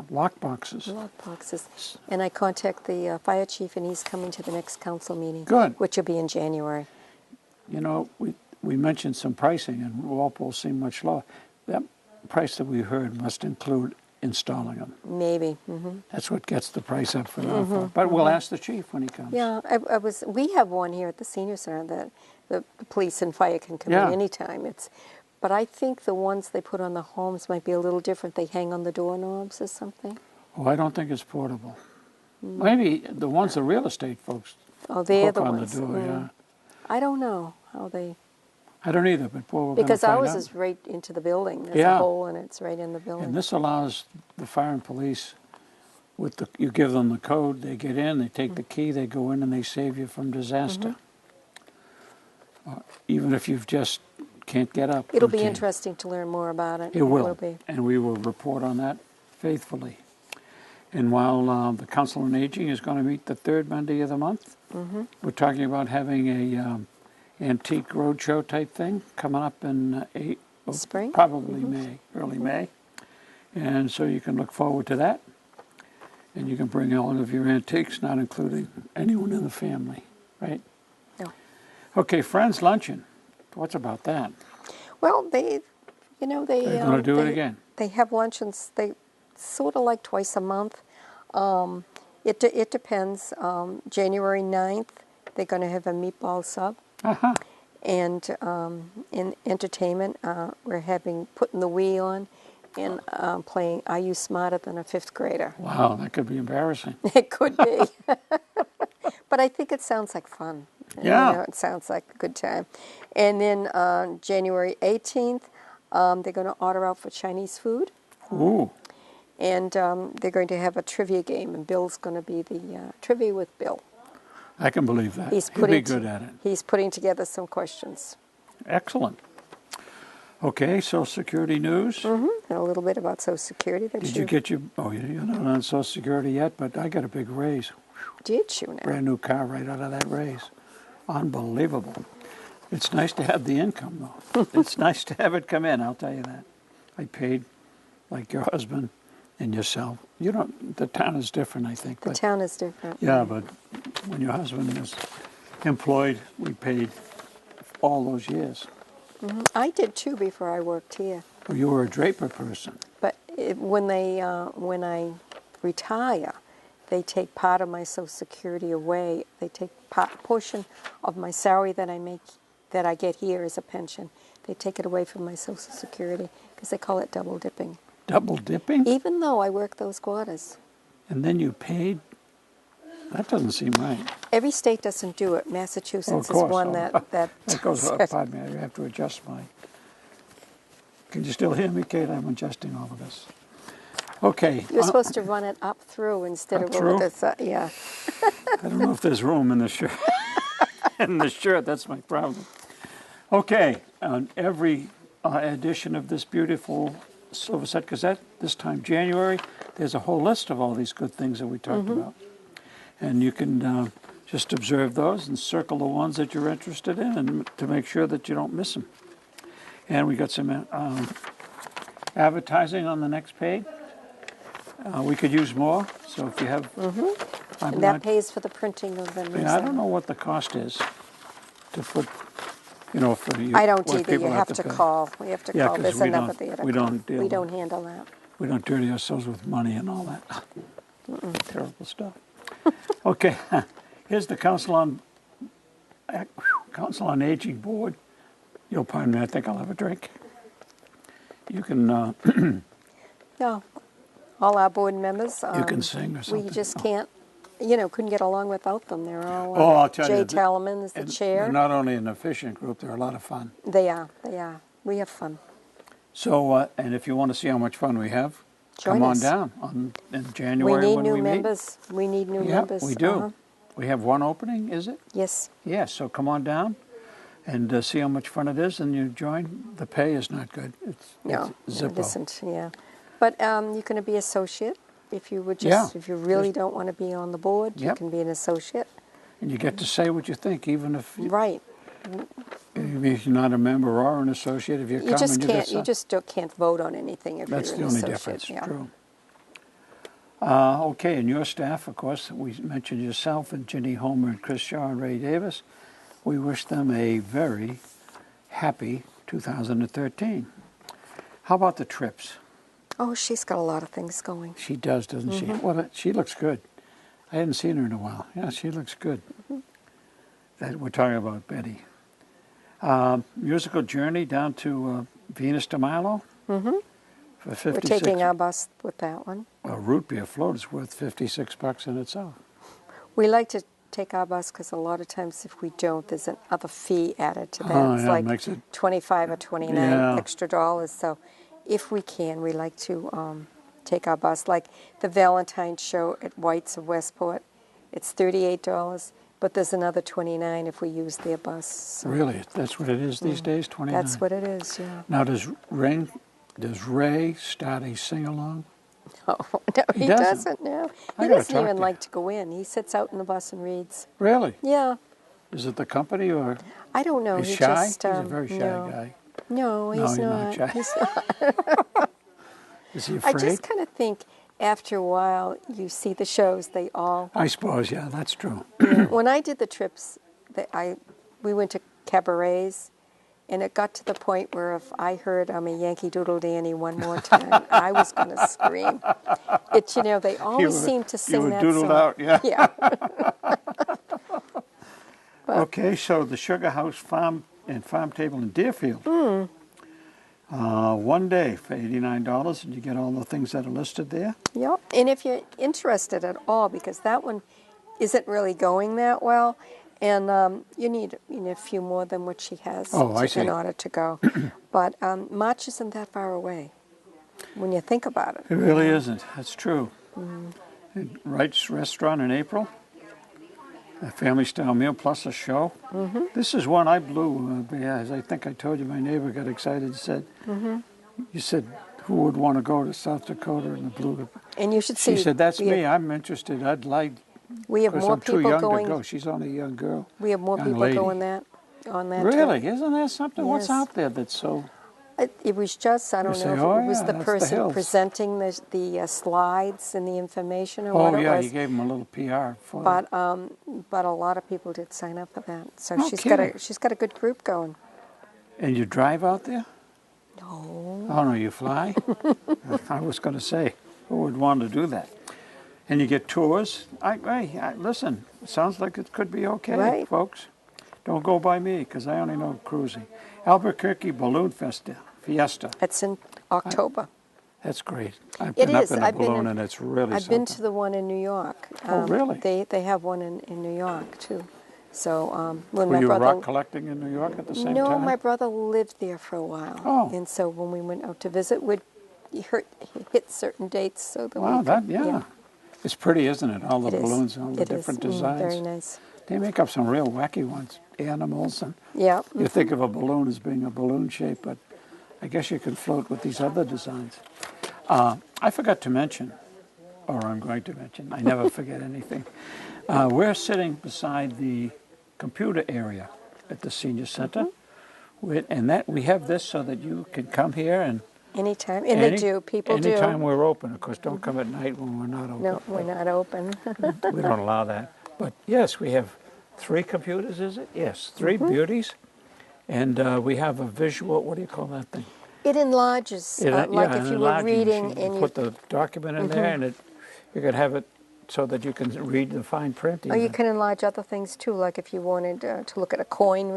Speaker 1: lock boxes.
Speaker 2: Lock boxes. And I contact the fire chief, and he's coming to the next council meeting.
Speaker 1: Good.
Speaker 2: Which will be in January.
Speaker 1: You know, we mentioned some pricing, and Walpole seemed much lower. That price that we heard must include installing them.
Speaker 2: Maybe.
Speaker 1: That's what gets the price up for Norfolk. But we'll ask the chief when he comes.
Speaker 2: Yeah, we have one here at the senior center that the police and fire can come
Speaker 1: Yeah.
Speaker 2: in anytime. But I think the ones they put on the homes might be a little different. They hang on the doorknobs or something.
Speaker 1: Oh, I don't think it's portable. Maybe the ones the real estate folks
Speaker 2: Oh, they're
Speaker 1: hook
Speaker 2: the
Speaker 1: on
Speaker 2: ones.
Speaker 1: the door, yeah.
Speaker 2: I don't know how they,
Speaker 1: I don't either, but boy, we're going to
Speaker 2: because
Speaker 1: find
Speaker 2: ours
Speaker 1: out.
Speaker 2: is right into the building. There's
Speaker 1: Yeah.
Speaker 2: a hole and it's right in the building.
Speaker 1: And this allows the fire and police, you give them the code, they get in, they take the key, they go in and they save you from disaster. Even if you've just can't get up.
Speaker 2: It'll be
Speaker 1: routine.
Speaker 2: interesting to learn more about it.
Speaker 1: It will,
Speaker 2: be.
Speaker 1: and we will report on that faithfully. And while the Council on Aging is going to meet the third Monday of the month, we're talking about having a antique roadshow type thing coming up in
Speaker 2: Spring?
Speaker 1: probably May, early May. And so you can look forward to that. And you can bring all of your antiques, not including anyone in the family, right?
Speaker 2: No.
Speaker 1: Okay, Friends Luncheon. What's about that?
Speaker 2: Well, they're
Speaker 1: They're going to do it again.
Speaker 2: They have luncheons. They sort of like twice a month. It depends. January 9th, they're going to have a meatball sub.
Speaker 1: Uh-huh.
Speaker 2: And in entertainment, we're putting the Wii on and playing Are You Smarter Than a Fifth Grader?
Speaker 1: Wow, that could be embarrassing.
Speaker 2: It could be. But I think it sounds like fun.
Speaker 1: Yeah.
Speaker 2: It sounds like a good time. And then January 18th, they're going to order out for Chinese food.
Speaker 1: Ooh.
Speaker 2: And they're going to have a trivia game, and Bill's going to be the trivia with Bill.
Speaker 1: I can believe that.
Speaker 2: He's
Speaker 1: He'll be
Speaker 2: putting
Speaker 1: good at it.
Speaker 2: He's putting together some questions.
Speaker 1: Excellent. Okay, Social Security news.
Speaker 2: And a little bit about Social Security. That
Speaker 1: Did you get your, oh, you're not on Social Security yet, but I got a big raise.
Speaker 2: Did you now?
Speaker 1: Brand new car right out of that raise. Unbelievable. It's nice to have the income, though. It's nice to have it come in, I'll tell you that. I paid like your husband and yourself. You don't, the town is different, I think.
Speaker 2: The
Speaker 1: but,
Speaker 2: town is different.
Speaker 1: yeah, but when your husband was employed, we paid all those years.
Speaker 2: I did too before I worked here.
Speaker 1: Well, you were a Draper person.
Speaker 2: But when I retire, they take part of my Social Security away. They take portion of my salary that I get here as a pension. They take it away from my Social Security because they call it double dipping.
Speaker 1: Double dipping?
Speaker 2: Even though I work those quarters.
Speaker 1: And then you paid? That doesn't seem right.
Speaker 2: Every state doesn't do it. Massachusetts
Speaker 1: of course.
Speaker 2: is one that
Speaker 1: That goes up. Pardon me, I have to adjust my... Can you still hear me, Kate? I'm adjusting all of this. Okay.
Speaker 2: You're supposed to run it up through instead
Speaker 1: Up
Speaker 2: of
Speaker 1: through?
Speaker 2: over this. Yeah.
Speaker 1: I don't know if there's room in the shirt. In the shirt, that's my problem. Okay, on every edition of this beautiful Silverset Gazette, this time January, there's a whole list of all these good things that we talked about. And you can just observe those and circle the ones that you're interested in and to make sure that you don't miss them. And we got some advertising on the next page. We could use more, so if you have... I'm
Speaker 2: And that
Speaker 1: not-
Speaker 2: pays for the printing of them.
Speaker 1: yeah, I don't know what the cost is to put, you know, for you.
Speaker 2: I don't
Speaker 1: what
Speaker 2: either. You
Speaker 1: people
Speaker 2: have to
Speaker 1: pay.
Speaker 2: call. We have to
Speaker 1: Yeah,
Speaker 2: call.
Speaker 1: 'cause
Speaker 2: There's
Speaker 1: we
Speaker 2: a number
Speaker 1: don't-
Speaker 2: there to
Speaker 1: we
Speaker 2: call.
Speaker 1: don't deal
Speaker 2: We
Speaker 1: with-
Speaker 2: don't handle that.
Speaker 1: We don't dirty ourselves with money and all that. Terrible stuff. Okay, here's the Council on Aging Board. You'll pardon me, I think I'll have a drink. You can
Speaker 2: No, all our board members.
Speaker 1: you can sing or something.
Speaker 2: We just
Speaker 1: Oh.
Speaker 2: can't, couldn't get along without them. They're all.
Speaker 1: Oh, I'll tell
Speaker 2: Jay
Speaker 1: you.
Speaker 2: Talman is the
Speaker 1: And
Speaker 2: chair.
Speaker 1: they're not only an efficient group, they're a lot of fun.
Speaker 2: They are. They are. We have fun.
Speaker 1: So, and if you want to see how much fun we have,
Speaker 2: Join
Speaker 1: come on
Speaker 2: us.
Speaker 1: down in January
Speaker 2: We need
Speaker 1: when
Speaker 2: new
Speaker 1: we meet.
Speaker 2: members. We need new
Speaker 1: Yeah,
Speaker 2: members.
Speaker 1: we do.
Speaker 2: Uh-huh.
Speaker 1: We have one opening, is it?
Speaker 2: Yes.
Speaker 1: Yeah, so come on down and see how much fun it is, and you join. The pay is not good.
Speaker 2: No,
Speaker 1: It's
Speaker 2: it
Speaker 1: Zippo.
Speaker 2: isn't. Yeah, but you can be associate if you would
Speaker 1: Yeah.
Speaker 2: just. If you really don't want to be on the board, you
Speaker 1: Yep.
Speaker 2: can be an associate.
Speaker 1: And you get to say what you think, even if
Speaker 2: Right.
Speaker 1: you're not a member or an associate. If you
Speaker 2: You
Speaker 1: come
Speaker 2: just
Speaker 1: and you
Speaker 2: can't.
Speaker 1: get
Speaker 2: You
Speaker 1: some,
Speaker 2: just can't vote on anything if
Speaker 1: that's
Speaker 2: you're
Speaker 1: the
Speaker 2: an
Speaker 1: only
Speaker 2: associate.
Speaker 1: difference.
Speaker 2: Yeah.
Speaker 1: True. Okay, and your staff, of course, we mentioned yourself and Ginny Homer and Chris Shaw and Ray Davis. We wish them a very happy 2013. How about the trips?
Speaker 2: Oh, she's got a lot of things going.
Speaker 1: She does, doesn't she? Well, she looks good. I hadn't seen her in a while. Yeah, she looks good. That we're talking about Betty. Musical journey down to Venus de Milo. For 56.
Speaker 2: We're taking our bus with that one.
Speaker 1: A root beer float is worth $56 in itself.
Speaker 2: We like to take our bus because a lot of times if we don't, there's another fee added to that.
Speaker 1: Oh,
Speaker 2: It's
Speaker 1: yeah,
Speaker 2: like
Speaker 1: makes it-
Speaker 2: 25 or 29
Speaker 1: Yeah.
Speaker 2: extra dollars. So if we can, we like to take our bus. Like the Valentine's show at White's of Westport, it's $38, but there's another 29 if we use their bus. So
Speaker 1: Really, that's what it is these days, 29.
Speaker 2: that's what it is, yeah.
Speaker 1: Now, does Ray start a sing-along?
Speaker 2: Oh, no,
Speaker 1: He
Speaker 2: he
Speaker 1: doesn't.
Speaker 2: doesn't, no.
Speaker 1: I
Speaker 2: He
Speaker 1: gotta
Speaker 2: doesn't
Speaker 1: talk
Speaker 2: even
Speaker 1: to
Speaker 2: like to go in. He sits out in the bus and reads.
Speaker 1: Really?
Speaker 2: Yeah.
Speaker 1: Is it the company or
Speaker 2: I don't know.
Speaker 1: he's
Speaker 2: he
Speaker 1: shy?
Speaker 2: Just,
Speaker 1: He's a very shy
Speaker 2: no.
Speaker 1: guy.
Speaker 2: No,
Speaker 1: No,
Speaker 2: he's
Speaker 1: he's not
Speaker 2: not.
Speaker 1: shy.
Speaker 2: He's not.
Speaker 1: Is he
Speaker 2: I
Speaker 1: afraid?
Speaker 2: just kind of think after a while you see the shows, they all...
Speaker 1: I suppose, yeah, that's true.
Speaker 2: When I did the trips, we went to cabarets, and it got to the point where if I heard I'm a Yankee Doodle Dandy one more time, I was going to scream. They always seem to sing
Speaker 1: you were
Speaker 2: that
Speaker 1: doodled
Speaker 2: song.
Speaker 1: out, yeah.
Speaker 2: Yeah.
Speaker 1: Okay, so the Sugar House Farm and Farm Table in Deerfield. One day for $89, and you get all the things that are listed there.
Speaker 2: Yep. And if you're interested at all, because that one isn't really going that well, and you need a few more than what she has
Speaker 1: Oh, I see.
Speaker 2: in order to go. But March isn't that far away when you think about it.
Speaker 1: It really isn't. That's true. And Wright's Restaurant in April. A family style meal plus a show. Mm-hmm. This is one I blew. As I think I told you, my neighbor got excited and said, you said, who would want to go to South Dakota and the Blue?
Speaker 2: And you should see.
Speaker 1: She said, that's me. I'm interested. I'd like,
Speaker 2: We have
Speaker 1: because
Speaker 2: more
Speaker 1: I'm too
Speaker 2: people
Speaker 1: young
Speaker 2: going.
Speaker 1: to go. She's only a young girl.
Speaker 2: We have more
Speaker 1: young
Speaker 2: people
Speaker 1: lady.
Speaker 2: going on that
Speaker 1: Really?
Speaker 2: trip.
Speaker 1: Isn't that something? What's
Speaker 2: Yes.
Speaker 1: out there that's so...
Speaker 2: It was just, I don't
Speaker 1: You
Speaker 2: know
Speaker 1: say,
Speaker 2: if
Speaker 1: "Oh,
Speaker 2: it was
Speaker 1: yeah,
Speaker 2: the
Speaker 1: that's the
Speaker 2: person
Speaker 1: hills."
Speaker 2: presenting the slides and the information or
Speaker 1: Oh,
Speaker 2: what
Speaker 1: yeah,
Speaker 2: it was.
Speaker 1: you gave them a little PR for it.
Speaker 2: But a lot of people did sign up for that. So
Speaker 1: No kidding.
Speaker 2: she's got a good group going.
Speaker 1: And you drive out there?
Speaker 2: No.
Speaker 1: Oh, no, you fly? I was going to say, who would want to do that? And you get tours. Listen, it sounds like it could be okay,
Speaker 2: Right.
Speaker 1: folks. Don't go by me, because I only know cruising. Albuquerque Balloon Fiesta.
Speaker 2: It's in October.
Speaker 1: That's great. I've
Speaker 2: It
Speaker 1: been up
Speaker 2: is.
Speaker 1: in a
Speaker 2: I've been
Speaker 1: balloon,
Speaker 2: in-
Speaker 1: and it's really
Speaker 2: I've
Speaker 1: something.
Speaker 2: been to the one in New York.
Speaker 1: Oh, really?
Speaker 2: They have one in New York too. So when
Speaker 1: Were
Speaker 2: my
Speaker 1: you
Speaker 2: brother
Speaker 1: rock collecting in New York at the same time?
Speaker 2: my brother lived there for a while.
Speaker 1: Oh.
Speaker 2: And so when we went out to visit, we'd hit certain dates so that
Speaker 1: Wow,
Speaker 2: we could,
Speaker 1: yeah. It's pretty, isn't it? All the
Speaker 2: It is.
Speaker 1: balloons, all the
Speaker 2: It is.
Speaker 1: different designs.
Speaker 2: Very nice.
Speaker 1: They make up some real wacky ones. Animals, and
Speaker 2: Yeah.
Speaker 1: you think of a balloon as being a balloon shape, but I guess you can float with these other designs. I forgot to mention, or I'm going to mention, I never forget anything. We're sitting beside the computer area at the senior center, and that we have this so that you can come here and
Speaker 2: Anytime. And they do. People do.
Speaker 1: anytime we're open. Of course, don't come at night when we're not open.
Speaker 2: No, we're not open.
Speaker 1: We don't allow that. But yes, we have 3 computers, is it? Yes, 3 beauties. And we have a visual, what do you call that thing?
Speaker 2: It enlarges, like if
Speaker 1: an
Speaker 2: you were
Speaker 1: enlarging
Speaker 2: reading
Speaker 1: machine.
Speaker 2: and
Speaker 1: You put the document in there, and you could have it so that you can read the fine print.
Speaker 2: or you
Speaker 1: even.
Speaker 2: can enlarge other things too, like if you wanted to look at a coin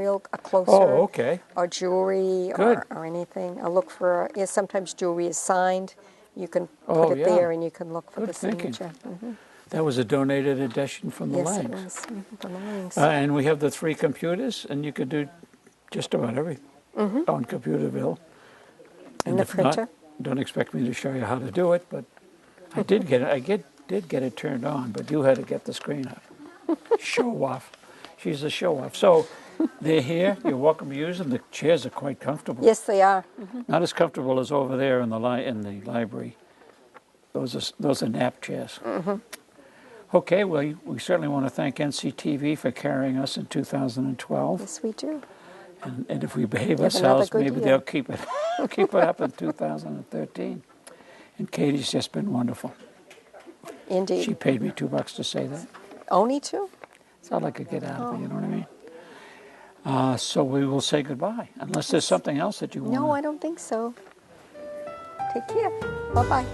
Speaker 2: closer.
Speaker 1: Oh, okay.
Speaker 2: Or jewelry
Speaker 1: Good.
Speaker 2: or anything. Or look for, sometimes jewelry is signed. You can
Speaker 1: Oh,
Speaker 2: put it
Speaker 1: yeah.
Speaker 2: there and you can look for
Speaker 1: Good
Speaker 2: the
Speaker 1: thinking.
Speaker 2: signature.
Speaker 1: That was a donated edition from the
Speaker 2: Yes, it
Speaker 1: Langs.
Speaker 2: was. The Langs.
Speaker 1: And we have the 3 computers, and you could do just about everything on Computerville.
Speaker 2: And the
Speaker 1: if not,
Speaker 2: printer.
Speaker 1: don't expect me to show you how to do it, but I did get it. Did get it turned on, but you had to get the screen up. Show off. She's a show off. So they're here. You're welcome to use them. The chairs are quite comfortable.
Speaker 2: Yes, they are.
Speaker 1: Not as comfortable as over there in the library. Those are nap chairs. Okay, well, we certainly want to thank NCTV for carrying us in 2012.
Speaker 2: Yes, we do.
Speaker 1: And if we behave
Speaker 2: have another
Speaker 1: ourselves,
Speaker 2: good
Speaker 1: maybe
Speaker 2: year.
Speaker 1: they'll keep it up in 2013. And Katie's just been wonderful.
Speaker 2: Indeed.
Speaker 1: She paid me $2 to say that.
Speaker 2: Only 2?
Speaker 1: That's all I could get out of it, you know what I mean? So we will say goodbye, unless there's something else that you want.
Speaker 2: No, I don't think so. Take care. Bye-bye.